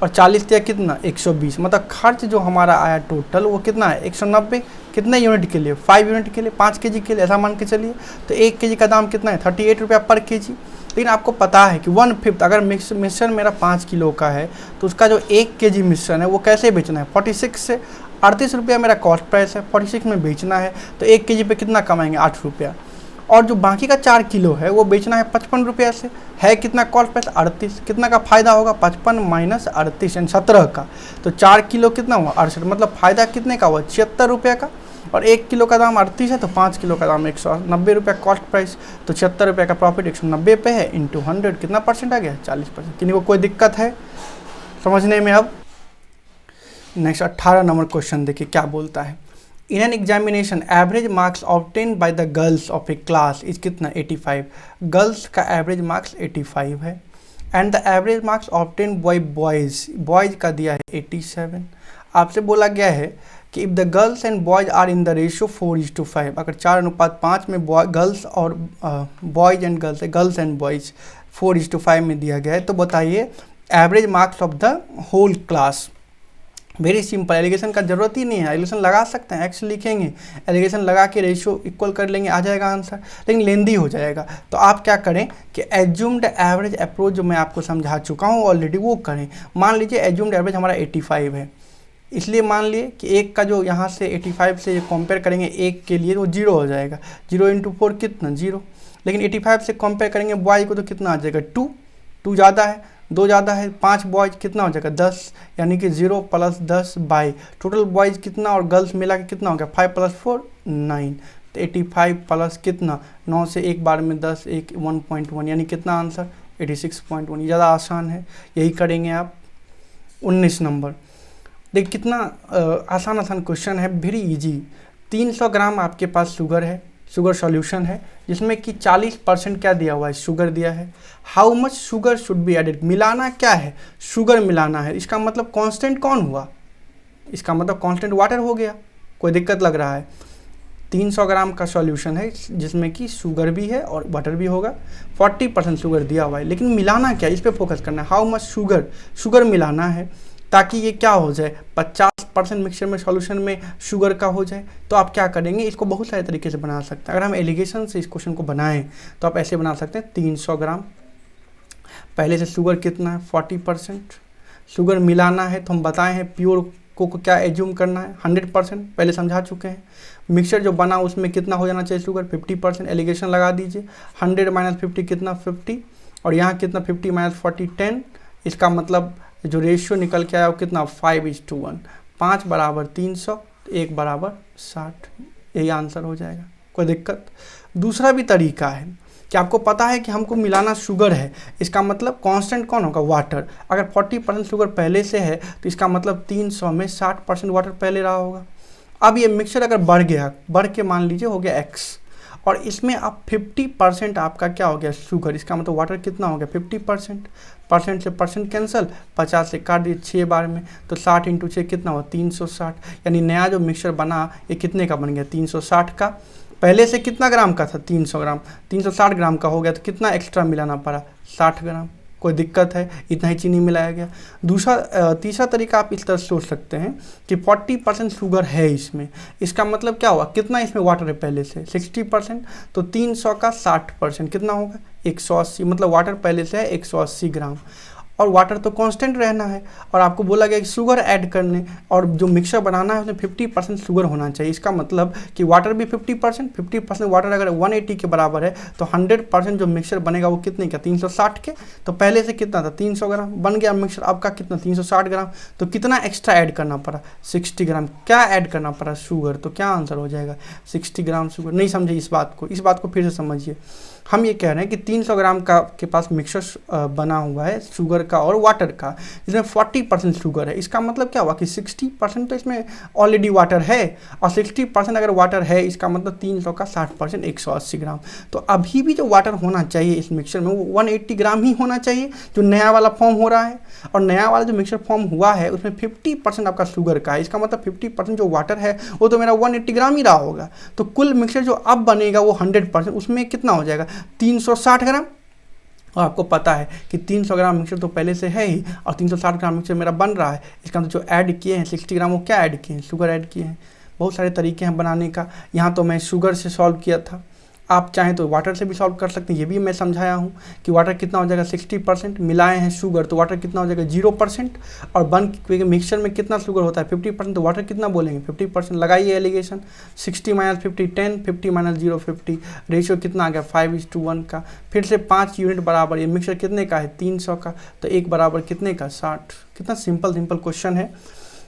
और 40 दिया कितना 120, मतलब खर्च जो हमारा आया टोटल वो कितना है 190, कितने यूनिट के लिए 5 यूनिट के लिए 5 kg के लिए, ऐसा मान के चलिए। तो 1 kg का दाम कितना है 38 रुपया पर kg। लेकिन आपको पता है कि 1/5 अगर मिश्रण मेरा 5 किलो का है तो उसका जो 1 kg मिश्रण है वो कैसे बेचना है 46 से, 38 रुपया मेरा कॉस्ट प्राइस है, 46 में बेचना है, तो 1 kg पे कितना कमाएंगे 8 रुपया, और जो बाकी का 4 किलो है वो बेचना है 55 रुपया से, है कितना कॉस्ट प्राइस 38, कितना का फ़ायदा होगा 55 माइनस 38 यानी 17 का, तो 4 किलो कितना हुआ 68, मतलब फ़ायदा कितने का हुआ 76 रुपये का, और 1 किलो का दाम 38 है तो 5 किलो का दाम 190 रुपया कॉस्ट प्राइस, तो 76 रुपये का प्रॉफिट 190 पे है इंटू 100, कितना परसेंट आ गया 40%। किन्हीं को कोई दिक्कत है समझने में। अब नेक्स्ट 18 नंबर क्वेश्चन देखिए क्या बोलता है, in an examination average marks obtain by the girls of a class is कितना 85, गर्ल्स का एवरेज मार्क्स 85 है, and the average marks obtain by boys का दिया है 87। आपसे बोला गया है कि if the girls and boys are in the ratio 4:5, अगर 4:5 में गर्ल्स और बॉयज़ एंड गर्ल्स है, गर्ल्स एंड बॉयज़ 4:5 में दिया गया है, तो बताइए average marks of the whole class. Very simple, alligation का जरूरत ही नहीं है, एलिगेशन लगा सकते हैं, एक्स लिखेंगे, एलिगेशन लगा के रेशियो इक्वल कर लेंगे, आ जाएगा आंसर, लेकिन लेंदी हो जाएगा। तो आप क्या करें कि एज्यूम्ड एवरेज अप्रोच जो मैं आपको समझा चुका हूँ ऑलरेडी वो करें। मान लीजिए एज्यूम्ड एवरेज हमारा 85 है, इसलिए मान लिए कि एक का जो यहाँ से 85 से कंपेयर करेंगे एक के लिए वो 0 हो जाएगा, 0 × 4 कितना 0, लेकिन 85 से कंपेयर करेंगे बॉय को तो कितना आ जाएगा 2 ज़्यादा है, 2 ज़्यादा है, 5 बॉयज़ कितना हो जाएगा 10, यानी कि 0 + 10 बाई टोटल बॉयज़ कितना और गर्ल्स मिला के कितना हो गया 5 + 4 9, तो 85 प्लस कितना 9 से एक बार में 10 एक 1.1, यानी कितना आंसर 86.1। ज़्यादा आसान है, यही करेंगे आप। 19 नंबर देखिए कितना आसान क्वेश्चन है, वेरी इजी। 300 ग्राम आपके पास शुगर है, शुगर सॉल्यूशन है, जिसमें कि 40% क्या दिया हुआ है शुगर दिया है। How much sugar should be added, मिलाना क्या है शुगर मिलाना है, इसका मतलब कांस्टेंट कौन हुआ, इसका मतलब कांस्टेंट वाटर हो गया। कोई दिक्कत लग रहा है, 300 ग्राम का सॉल्यूशन है जिसमें कि शुगर भी है और वाटर भी होगा, 40% शुगर दिया हुआ है, लेकिन मिलाना क्या इस पर फोकस करना है। हाउ मच शुगर मिलाना है ताकि ये क्या हो जाए 50% मिक्सचर में सॉल्यूशन में शुगर का हो जाए। तो आप क्या करेंगे, इसको बहुत सारे तरीके से बना सकते हैं। अगर हम एलिगेशन से इस क्वेश्चन को बनाएं तो आप ऐसे बना सकते हैं 300 ग्राम, पहले से शुगर कितना है 40%, शुगर मिलाना है तो हम बताए हैं प्योर को क्या एज्यूम करना है 100%, पहले समझा चुके हैं। मिक्सचर जो बना उसमें कितना हो जाना चाहिए शुगर 50%, एलिगेशन लगा दीजिए 100 - 50 कितना 50, और यहाँ कितना 50 - 40 10, इसका मतलब जो रेशियो निकल के आया वो कितना 5:1, 5 बराबर 300, 1 बराबर 60, यही आंसर हो जाएगा। कोई दिक्कत? दूसरा भी तरीका है कि आपको पता है कि हमको मिलाना शुगर है, इसका मतलब कांस्टेंट कौन होगा? वाटर। अगर 40% शुगर पहले से है तो इसका मतलब 300 में 60% वाटर पहले रहा होगा। अब ये मिक्सचर अगर बढ़ गया, बढ़ के मान लीजिए हो गया x, और इसमें अब 50% आपका क्या हो गया? शुगर। इसका मतलब वाटर कितना हो गया? 50%। परसेंट से परसेंट कैंसिल, 50 से काट दिए 6 बार में, तो 60 इंटू 6 कितना हुआ? 360। यानी नया जो मिक्सचर बना ये कितने का बन गया? 360 का। पहले से कितना ग्राम का था? 300 ग्राम। 360 ग्राम का हो गया तो कितना एक्स्ट्रा मिलाना पड़ा? 60 ग्राम। कोई दिक्कत है? इतना ही चीनी मिलाया गया। तीसरा तरीका आप इस तरह सोच सकते हैं कि 40% शुगर है इसमें, इसका मतलब क्या हुआ? कितना इसमें वाटर है पहले से? 60%। तो 300 का 60% कितना होगा? 180। मतलब वाटर पहले से है 180 ग्राम, और वाटर तो कांस्टेंट रहना है, और आपको बोला गया कि शुगर ऐड करने, और जो मिक्सर बनाना है उसमें 50% शुगर होना चाहिए। इसका मतलब कि वाटर भी 50% वाटर अगर 180 के बराबर है तो 100% जो मिक्सर बनेगा वो कितने का? 360 के। तो पहले से कितना था? 300 ग्राम। बन गया मिक्सर आपका कितना? 360 ग्राम। तो कितना एक्स्ट्रा ऐड करना पड़ा? 60 ग्राम। क्या ऐड करना पड़ा? शुगर। तो क्या आंसर हो जाएगा? 60 ग्राम शुगर। नहीं समझे इस बात को? इस बात को फिर से समझिए। हम ये कह रहे हैं कि 300 ग्राम का के पास मिक्सर बना हुआ है शुगर का और वाटर का, जिसमें 40% शुगर है। इसका मतलब क्या हुआ कि 60% तो इसमें ऑलरेडी वाटर है, और 60% अगर वाटर है इसका मतलब 300 का 60% 180 ग्राम। तो अभी भी जो वाटर होना चाहिए इस मिक्सर में वो 180 ग्राम ही होना चाहिए, जो नया वाला फॉर्म हो रहा है। और नया वाला जो मिक्सर फॉर्म हुआ है उसमें 50% आपका शुगर का है, इसका मतलब 50% जो वाटर है वो तो मेरा 180 ग्राम ही रहा होगा। तो कुल मिक्सर जो अब बनेगा वो 100%, उसमें कितना हो जाएगा? 360 ग्राम। और आपको पता है कि 300 ग्राम मिक्सर तो पहले से है ही, और 360 ग्राम मिक्सर मेरा बन रहा है। इसका मतलब जो ऐड किए हैं 60 ग्राम वो क्या ऐड किए हैं? शुगर ऐड किए हैं। बहुत सारे तरीके हैं बनाने का। यहाँ तो मैं शुगर से सॉल्व किया था, आप चाहें तो वाटर से भी सॉल्व कर सकते हैं। ये भी मैं समझाया हूँ कि वाटर कितना हो जाएगा? 60%। मिलाए हैं शुगर तो वाटर कितना हो जाएगा? 0%। और बन मिक्सचर में कितना शुगर होता है? 50%। तो वाटर कितना बोलेंगे? 50%। लगाइए एलिगेशन। 60 - 50 10, 50 - 0 50। रेशियो कितना आ गया? 5:1 का। फिर से 5 यूनिट बराबर, ये मिक्सचर कितने का है? 300 का। तो 1 बराबर कितने का? 60। कितना सिंपल क्वेश्चन है।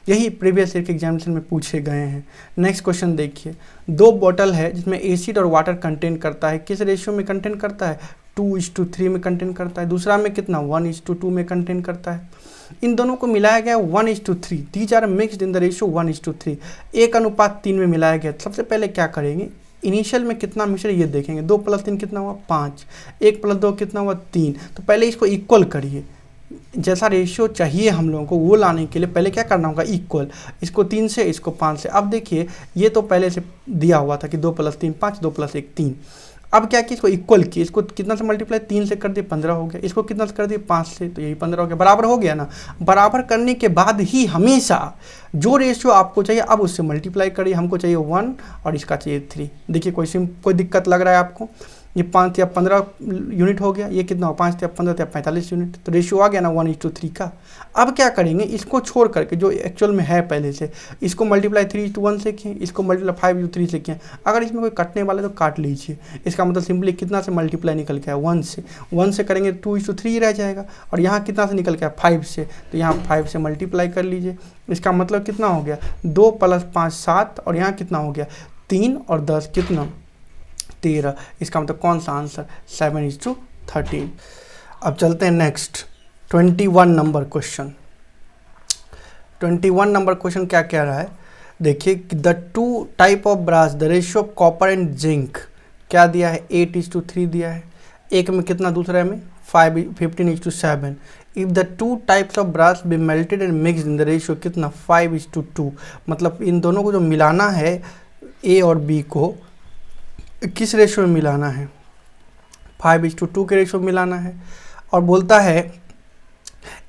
यही प्रीवियस ईयर के एग्जामिनेशन में पूछे गए हैं। नेक्स्ट क्वेश्चन देखिए। 2 बोतल है जिसमें एसिड और वाटर कंटेन करता है, किस रेशियो में कंटेन करता है? 2:3 में कंटेन करता है। दूसरा में कितना? 1:2 में कंटेन करता है। इन दोनों को मिलाया गया 1:3। These are mixed in the ratio 1:3। 1:3 में मिलाया गया। सबसे पहले क्या करेंगे? इनिशियल में कितना मिक्सचर ये देखेंगे। 2 + 3 कितना हुआ? 5। 1 + 2 कितना हुआ? 3। तो पहले इसको इक्वल करिए। जैसा रेशियो चाहिए हम लोगों को वो लाने के लिए पहले क्या करना होगा? इक्वल। इसको 3 से, इसको 5 से। अब देखिए ये तो पहले से दिया हुआ था कि 2 + 3 5, 2 + 1 3। अब क्या किया? इसको इक्वल किया। इसको कितना से मल्टीप्लाई? 3 से कर दिए 15 हो गया। इसको कितना से कर दिए? 5 से, तो यही 15 हो गया। बराबर हो गया ना। बराबर करने के बाद ही हमेशा जो रेशियो आपको चाहिए अब उससे मल्टीप्लाई करिए। हमको चाहिए 1 और इसका चाहिए 3। देखिए कोई दिक्कत लग रहा है आपको? ये 5 या 15 यूनिट हो गया। ये कितना हो? 5 या 15 या 45 यूनिट। तो रेशियो आ गया ना 1:3 का। अब क्या करेंगे? इसको छोड़ करके जो एक्चुअल में है पहले से, इसको मल्टीप्लाई 3:1 से किए, इसको मल्टीप्लाई 5:3 से किए। अगर इसमें कोई कटने वाला तो काट लीजिए। इसका मतलब सिंपली कितना से मल्टीप्लाई निकल के आया? 1 से। 1 से करेंगे 2:3 रह जाएगा। और यहाँ कितना से निकल के आया? 5 से। तो यहाँ 5 से मल्टीप्लाई कर लीजिए। इसका मतलब कितना हो गया? 2 + 5 7, और यहाँ कितना हो गया? 3 और 10 कितना? 13। इसका मतलब कौन सा आंसर? 7:13। अब चलते हैं next 21 number question. 21 number question क्या कह रहा है? देखिए, the 2 type of brass, the ratio of copper and zinc क्या दिया है? 8:3 दिया है। एक में कितना? दूसरे में 15:7। If the 2 types of brass be melted and mixed in the ratio कितना? 5:2। मतलब इन दोनों को जो मिलाना है ए और बी को किस रेशियो में मिलाना है? 5:2 के रेशियो में मिलाना है। और बोलता है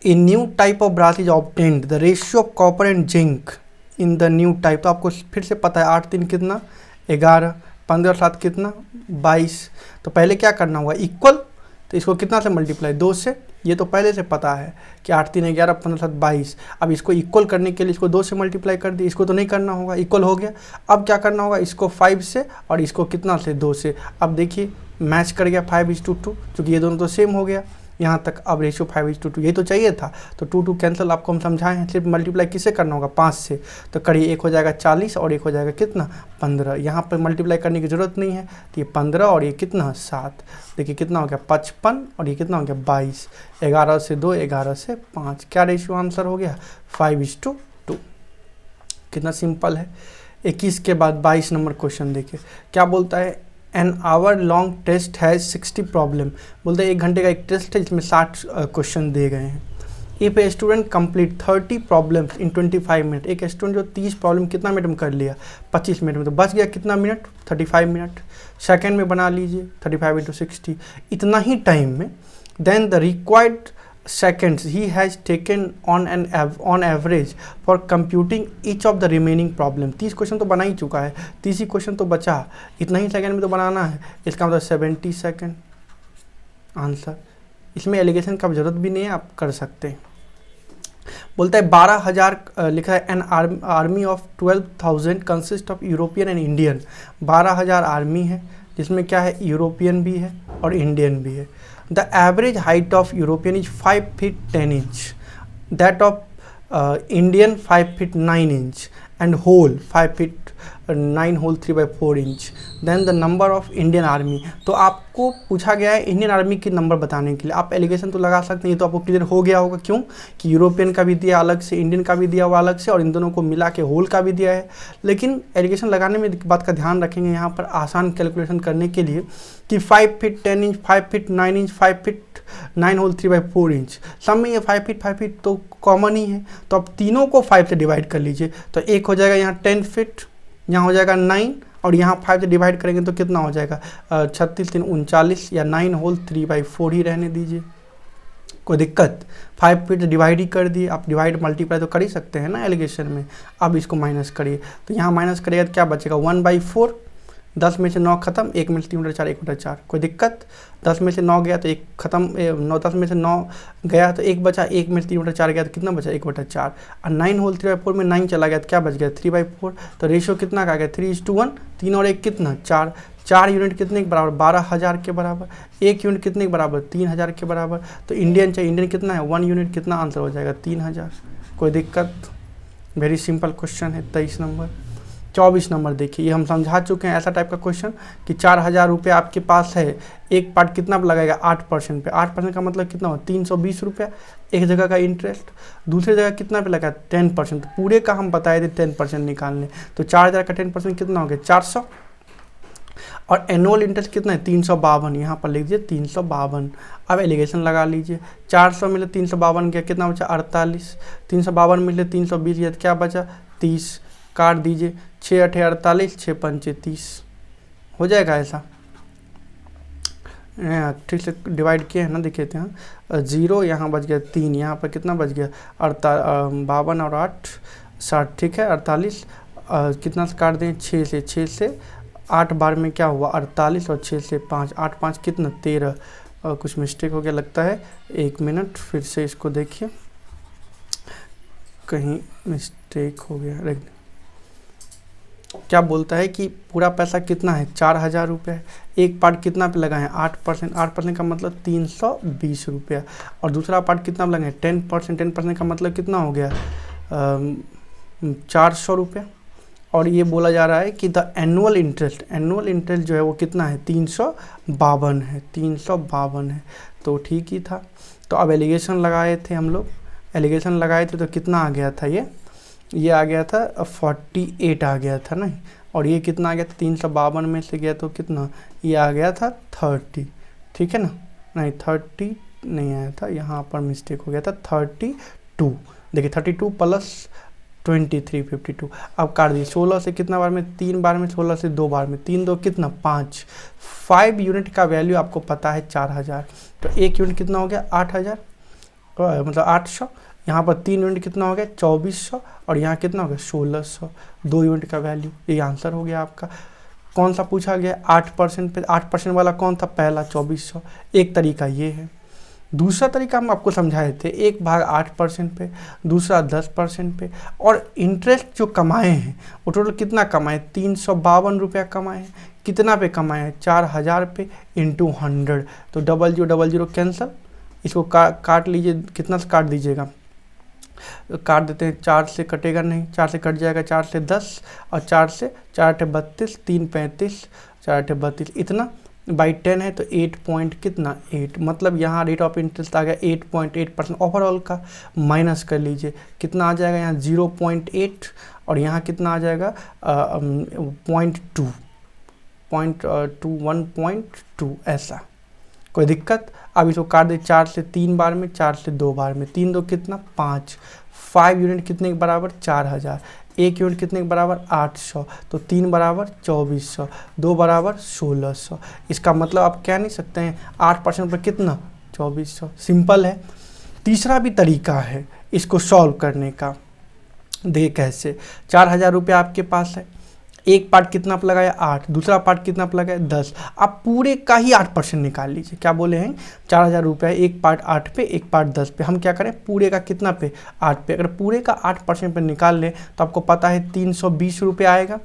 a new type of brass is obtained, the ratio of copper and zinc in the new type. तो आपको फिर से पता है 8×3 कितना? 11। 15+7 कितना? 22। तो पहले क्या करना होगा? इक्वल। तो इसको कितना से मल्टीप्लाई? 2 से। ये तो पहले से पता है कि 8×3 11, 15+7 22। अब इसको इक्वल करने के लिए इसको 2 से मल्टीप्लाई कर दिए। इसको तो नहीं करना होगा, इक्वल हो गया। अब क्या करना होगा? इसको 5 से और इसको कितना से? 2 से। अब देखिए मैच कर गया 5:2, क्योंकि ये दोनों तो सेम हो गया। यहाँ तक। अब रेशियो 5:2 ये तो चाहिए था, तो 2 कैंसिल आपको हम समझाए हैं। सिर्फ मल्टीप्लाई किससे करना होगा, 5 से। तो करिए, एक हो जाएगा 40 और एक हो जाएगा कितना 15। यहाँ पर मल्टीप्लाई करने की ज़रूरत नहीं है, तो ये 15 और ये कितना 7। देखिए कितना हो गया 55 और ये कितना हो गया 22। 11 से 2, 11 से 5, क्या रेशियो आंसर हो गया 5:2। कितना सिंपल है। 21 के बाद 22 नंबर क्वेश्चन देखिए क्या बोलता है। An hour long test has 60 problem. बोलते हैं 1 घंटे का एक टेस्ट है जिसमें 60 क्वेश्चन दिए गए हैं। If a student complete 30 problems in 25 minute, एक स्टूडेंट जो 30 प्रॉब्लम कितना मिनट में कर लिया 25 मिनट में, तो बच गया कितना मिनट 35 मिनट। सेकेंड में बना लीजिए 35 × 60, इतना ही टाइम में। Then the required seconds he has taken on average for computing each of the remaining problem। 30 question तो बना ही चुका है, 30 ही क्वेश्चन तो बचा, इतना ही सेकंड में तो बनाना है। इसका मतलब 70 सेकंड आंसर। इसमें एलिगेशन का जरूरत भी नहीं है, आप कर सकते हैं। बोलता है 12,000 लिखा है। An army of 12,000 consist of European and Indian. 12,000 army है जिसमें क्या है, यूरोपियन भी है और इंडियन भी है। The average height of European is 5 feet 10 inch, that of Indian 5 feet 9 inch, and whole 5 feet 9 whole 3/4 inch. Then the number of Indian Army। तो आपको पूछा गया है इंडियन आर्मी की नंबर बताने के लिए। आप एलिगेशन तो लगा सकते हैं, ये तो आपको क्लियर हो गया होगा। क्यों कि यूरोपियन का भी दिया अलग से, इंडियन का भी दिया हुआ अलग से, और इन दोनों को मिला के होल का भी दिया है। लेकिन एलिगेशन लगाने में एक बात का ध्यान रखेंगे यहाँ पर आसान कैलकुलेशन करने के लिए कि 5 feet 10 inch, 5 feet 9 inch, 5 feet 9 whole 3/4 inch. सब में ये 5 feet तो कॉमन ही है, तो आप तीनों को 5 से डिवाइड कर लीजिए। तो एक हो जाएगा यहाँ 10 feet, यहाँ हो जाएगा 9, और यहाँ 5 से डिवाइड करेंगे तो कितना हो जाएगा 36 3 39, या 9 whole 3/4 ही रहने दीजिए, कोई दिक्कत। 5 फीट डिवाइड ही कर दिए, आप डिवाइड मल्टीप्लाई तो कर ही सकते हैं ना एलिगेशन में। अब इसको माइनस करिए, तो यहाँ माइनस करिएगा तो क्या बचेगा 1/4। 10 में से 9 खत्म, 1 में से 3/4, 1/4, कोई दिक्कत। 10 में से 9 गया तो 1 खत्म, 10 में से 9 गया तो 1 बचा, 1 में से 3/4 गया तो कितना बचा 1/4, और 9 whole 3/4 में 9 चला गया तो क्या बच गया 3/4। तो रेशियो कितना का आ गया 3:1। 3 और 1 कितना 4, 4 यूनिट कितने के बराबर 12,000 के बराबर, 1 यूनिट कितने के बराबर 3,000 के बराबर। तो इंडियन चाहिए, इंडियन कितना है 1 यूनिट, कितना आंसर हो जाएगा 3,000, कोई दिक्कत। वेरी सिंपल क्वेश्चन है। 23 नंबर। 24 नंबर देखिए, ये हम समझा चुके हैं ऐसा टाइप का क्वेश्चन कि 4,000 रुपये आपके पास है, एक पार्ट कितना पे लगाएगा 8% पे। 8% का मतलब कितना हो 320 रुपया एक जगह का इंटरेस्ट, दूसरी जगह कितना पे लगा 10%। पूरे का हम बताए थे 10% निकालने, तो 4,000 का 10% कितना हो गया 400, और एनुअल इंटरेस्ट कितना है 352, यहाँ पर लिख दीजिए 352। अब एलिगेशन लगा लीजिए, 400 मिले 352 गया, कितना बचा 48, 352 मिले 320 गया, क्या बचा 30, काट दीजिए 6 8 48, 6 5 30, हो जाएगा ऐसा। ठीक से डिवाइड किए हैं ना, देखे थे हाँ। 0 यहाँ बच गया 3, यहाँ पर कितना बच गया 52 और 8 60, ठीक है 48। कितना से काट दें 6 से 8 बार में क्या हुआ 48, और 6 से 5, 8 5 कितना 13। कुछ मिस्टेक हो गया लगता है, 1 मिनट फिर से इसको देखिए, कहीं मिस्टेक हो गया। क्या बोलता है कि पूरा पैसा कितना है 4,000 रुपये, एक पार्ट कितना पे लगाए 8%, 8% का मतलब 320 रुपया, और दूसरा पार्ट कितना पे लगाए 10%, 10% का मतलब कितना हो गया 400 रुपया। और ये बोला जा रहा है कि द एनुअल इंटरेस्ट जो है वो कितना है 352 है, 352 है, तो ठीक ही था। तो अब एलिगेशन लगाए थे हम लोग, एलिगेशन लगाए थे तो कितना आ गया था, ये आ गया था 48 आ गया था नहीं, और ये कितना आ गया था 352 में से गया तो कितना ये आ गया था 30, ठीक है ना, नहीं 30 नहीं आया था, यहाँ पर मिस्टेक हो गया था 32। देखिए 32 प्लस 23 52। अब काट दिए 16 से कितना बार में 3 बार में, 16 से 2 बार में, 3 2 कितना 5 यूनिट का वैल्यू आपको पता है 4,000, तो 1 यूनिट कितना हो गया 8,000 मतलब 800। यहाँ पर 3 यूनिट कितना हो गया 2400, और यहाँ कितना हो गया 1600, 2 यूनिट का वैल्यू, ये आंसर हो गया आपका। कौन सा पूछा गया 8% पे, 8% वाला कौन था पहला 2400। एक तरीका ये है, दूसरा तरीका हम आपको समझाए थे 1/8% पे, दूसरा 10% पे, और इंटरेस्ट जो कमाए हैं वो टोटल कितना कमाए 352 रुपया कमाए हैं। कितना पे कमाए हैं 4,000 पे इंटू 100, तो 00 00 कैंसिल, इसको काट लीजिए, कितना से काट दीजिएगा, काट देते हैं, 4 से कटेगा नहीं, 4 से कट जाएगा, 4 से 10 और 4 से 4 × 32, 3 × 35, 4 × 32 इतना बाई 10 है तो 8 पॉइंट कितना 8, मतलब यहाँ रेट ऑफ इंटरेस्ट आ गया 8.8% ओवरऑल का। माइनस कर लीजिए कितना आ जाएगा, यहाँ 0.8 और यहाँ कितना आ जाएगा 0.2, 1.2 ऐसा। कोई दिक्कत? अब इसको काट दे 4 से 3 बार में, 4 से 2 बार में, 3 2 कितना 5, 5 यूनिट कितने के बराबर 4000, 1 यूनिट कितने के बराबर 800, तो 3 बराबर 2400, 2 बराबर 1600। इसका मतलब आप कह नहीं सकते हैं 8% पर कितना 2400। सिंपल है। तीसरा भी तरीका है इसको सॉल्व करने का। देखिए कैसे, 4000 रुपये आपके पास है, एक पार्ट कितना आप लगाया 8, दूसरा पार्ट कितना आप लगाया 10, आप पूरे का ही 8% निकाल लीजिए। क्या बोले हैं 4000 रुपये, एक पार्ट 8 पे, एक पार्ट 10 पे, हम क्या करें पूरे का कितना पे 8 पे। अगर पूरे का 8% पे निकाल लें तो आपको पता है 320 रुपये आएगा।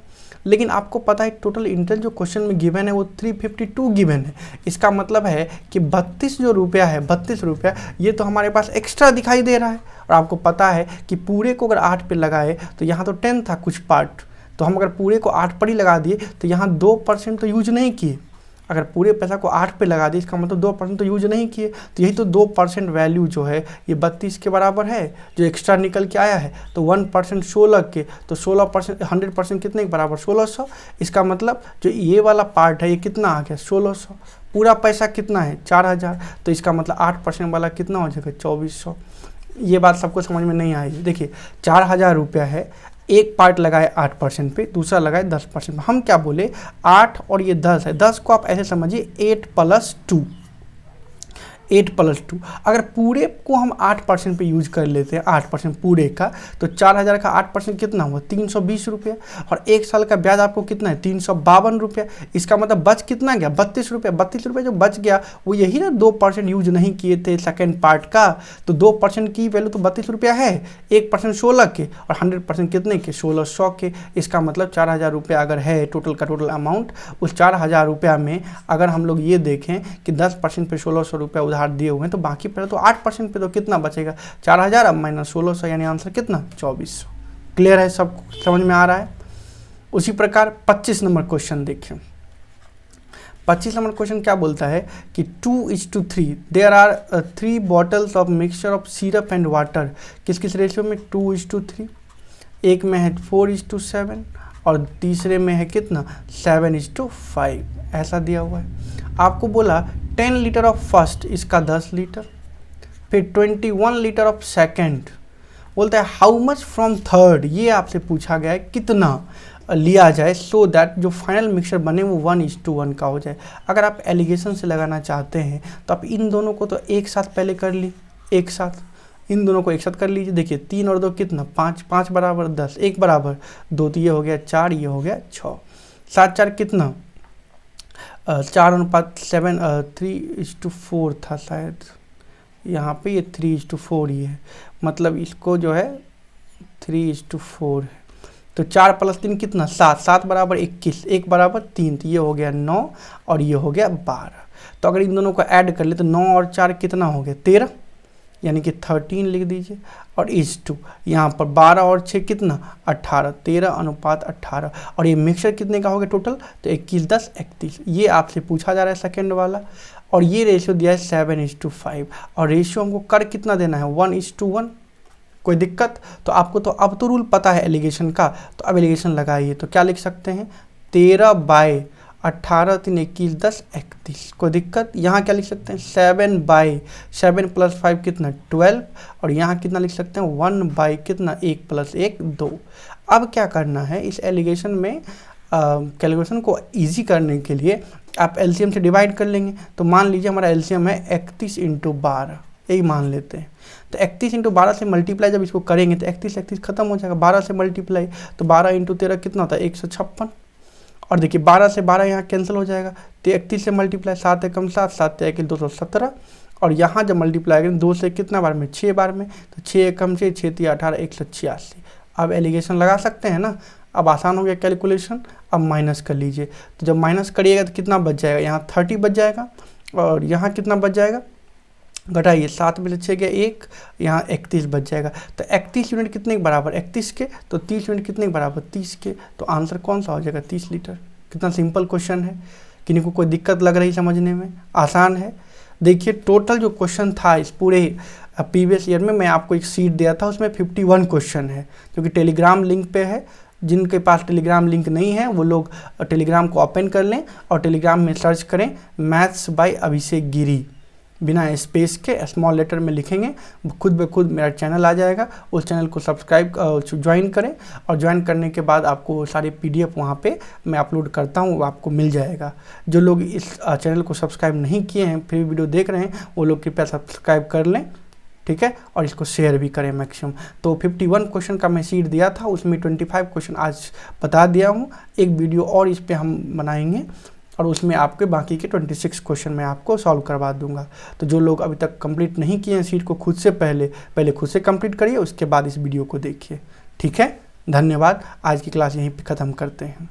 लेकिन आपको पता है टोटल इंटरेस्ट जो क्वेश्चन में गिवन है वो 352 गिवन है। इसका मतलब है कि 32 जो रुपया है, 32 रुपया ये तो हमारे पास एक्स्ट्रा दिखाई दे रहा है। और आपको पता है कि पूरे को अगर 8 पे लगाए तो यहाँ तो 10 था कुछ पार्ट, तो हम अगर पूरे को 8 पर ही लगा दिए तो यहाँ 2% तो यूज नहीं किए। अगर पूरे पैसा को 8 पे लगा दिए इसका मतलब 2% तो यूज नहीं किए, तो यही तो 2% वैल्यू जो है ये 32 के बराबर है जो एक्स्ट्रा निकल के आया है। तो 1% 16 के, तो 16% 100% कितने के बराबर 1600। इसका मतलब जो ये वाला पार्ट है ये कितना आ गया 1600। पूरा पैसा कितना है 4000, तो इसका मतलब 8% वाला कितना हो जाएगा 2400। ये बात सबको समझ में नहीं आई। देखिए 4000 रुपया है, एक पार्ट लगाए 8% पे, दूसरा लगाए 10% पे। हम क्या बोले 8 और ये 10 है, 10 को आप ऐसे समझिए 8 + 2, 8 + 2। अगर पूरे को हम 8% पे यूज कर लेते हैं 8% पूरे का, तो 4000 का 8% कितना हुआ 320 रुपये। और एक साल का ब्याज आपको कितना है 352 रुपये। इसका मतलब बच कितना गया 32 रुपये। 32 रुपये जो बच गया वो यही ना 2% यूज नहीं किए थे सेकेंड पार्ट का, तो 2% की वैल्यू तो 32 रुपया है, 1% 16 के और 100% कितने के 1600 के। इसका मतलब 4000 रुपया अगर है टोटल का टोटल अमाउंट, उस 4000 रुपया में अगर हम लोग ये देखें कि 10% पे 1600 रुपया उधार दिए हुए हैं, तो बाकी पहले तो 8% पे तो कितना बचेगा 4000 अब माइनस 1600, यानी आंसर कितना 2400। क्लियर है, सब समझ में आ रहा है। उसी प्रकार 25 नंबर क्वेश्चन देखें। 25 नंबर क्वेश्चन क्या बोलता है कि 2:3 there are 3 bottles of mixture of syrup and water. किस किस रेशियो में 2:3, एक में है 4:7 और तीसरे में है कितना 7:5, ऐसा दिया हुआ है। आपको बोला 10 लीटर ऑफ फर्स्ट, इसका 10 लीटर, फिर 21 लीटर ऑफ सेकंड। बोलता है हाउ मच फ्रॉम थर्ड, ये आपसे पूछा गया है कितना लिया जाए सो दैट जो फाइनल मिक्सचर बने वो 1:1 का हो जाए। अगर आप एलिगेशन से लगाना चाहते हैं तो आप इन दोनों को तो एक साथ पहले कर ली, एक साथ इन दोनों को एक साथ कर लीजिए। देखिए 3 और 2 कितना 5, 5 बराबर 10, 1 बराबर 2, तो ये हो गया 4, ये हो गया 6, 7 4 कितना 4:7, 3:4 था शायद, यहाँ पे ये 3:4 ही है, मतलब इसको जो है 3:4 है। तो 4 + 3 कितना 7, 7 बराबर 21, 1 बराबर 3, तो ये हो गया 9 और ये हो गया 12। तो अगर इन दोनों को ऐड कर ले तो 9 और 4 कितना हो गया 13, यानी कि 13 लिख दीजिए। और इस 2 यहाँ पर 12 और 6 कितना 18, 13:18। और ये मिक्सचर कितने का हो गया टोटल, तो 21 10 31। ये आपसे पूछा जा रहा है सेकेंड वाला। और ये रेशियो दिया है 7:5 और रेशियो हमको कर कितना देना है 1:1। कोई दिक्कत? तो आपको तो अब तो रूल पता है एलिगेशन का, तो अब एलिगेशन लगाइए। तो क्या लिख सकते हैं 13/18, 3 21 10 31। कोई दिक्कत? यहाँ क्या लिख सकते हैं 7/7 + 5 कितना 12। और यहाँ कितना लिख सकते हैं 1/ कितना 1 + 1 2। अब क्या करना है इस एलिगेशन में कैलकुलेशन को इजी करने के लिए आप एलसीएम से डिवाइड कर लेंगे। तो मान लीजिए हमारा एलसीएम है 31 × 12, यही मान लेते हैं। तो 31 × 12 से मल्टीप्लाई जब इसको करेंगे तो 31 खत्म हो जाएगा, 12 से मल्टीप्लाई तो 12 × 13 कितना होता है 156। और देखिए 12 से 12 यहाँ कैंसिल हो जाएगा, तो 31 से मल्टीप्लाई 7 एकम 7, 7 1 217। और यहाँ जब मल्टीप्लाई करें 2 से कितना बार में 6 बार में, तो 6 एकम 6, 6 3 18 186। अब एलिगेशन लगा सकते हैं ना। अब आसान हो गया कैलकुलेशन। अब माइनस कर लीजिए, तो जब माइनस करिएगा तो कितना बच जाएगा यहाँ 30 बच जाएगा और यहाँ कितना बच जाएगा घटाइए, 7 में से 6 गया 1, यहाँ 31 बच जाएगा। तो 31 यूनिट कितने के बराबर, 31 के, तो 30 यूनिट कितने के बराबर, 30 के। तो आंसर कौन सा हो जाएगा, 30 लीटर। कितना सिंपल क्वेश्चन है, किन्हीं को कोई दिक्कत लग रही समझने में, आसान है। देखिए टोटल जो क्वेश्चन था इस पूरे प्रीवियस ईयर में, मैं आपको एक शीट दिया था, उसमें 51 क्वेश्चन है जो कि टेलीग्राम लिंक पे है। जिनके पास टेलीग्राम लिंक नहीं है वो लोग टेलीग्राम को ओपन कर लें और टेलीग्राम में सर्च करें मैथ्स बाय अभिषेक गिरी, बिना स्पेस के स्मॉल लेटर में लिखेंगे, खुद ब खुद मेरा चैनल आ जाएगा। उस चैनल को सब्सक्राइब ज्वाइन करें और ज्वाइन करने के बाद आपको सारे PDF वहाँ पे मैं अपलोड करता हूँ, वो आपको मिल जाएगा। जो लोग इस चैनल को सब्सक्राइब नहीं किए हैं फिर वीडियो देख रहे हैं, वो लोग कृपया सब्सक्राइब कर लें, ठीक है, और इसको शेयर भी करें मैक्सिमम। तो 51 क्वेश्चन का मैं शीट दिया था, उसमें 25 क्वेश्चन आज बता दिया हूँ। एक वीडियो और इस पर हम बनाएंगे और उसमें आपके बाकी के 26 क्वेश्चन मैं आपको सॉल्व करवा दूंगा। तो जो लोग अभी तक कंप्लीट नहीं किए हैं शीट को, खुद से पहले खुद से कंप्लीट करिए, उसके बाद इस वीडियो को देखिए, ठीक है। धन्यवाद, आज की क्लास यहीं पे ख़त्म करते हैं।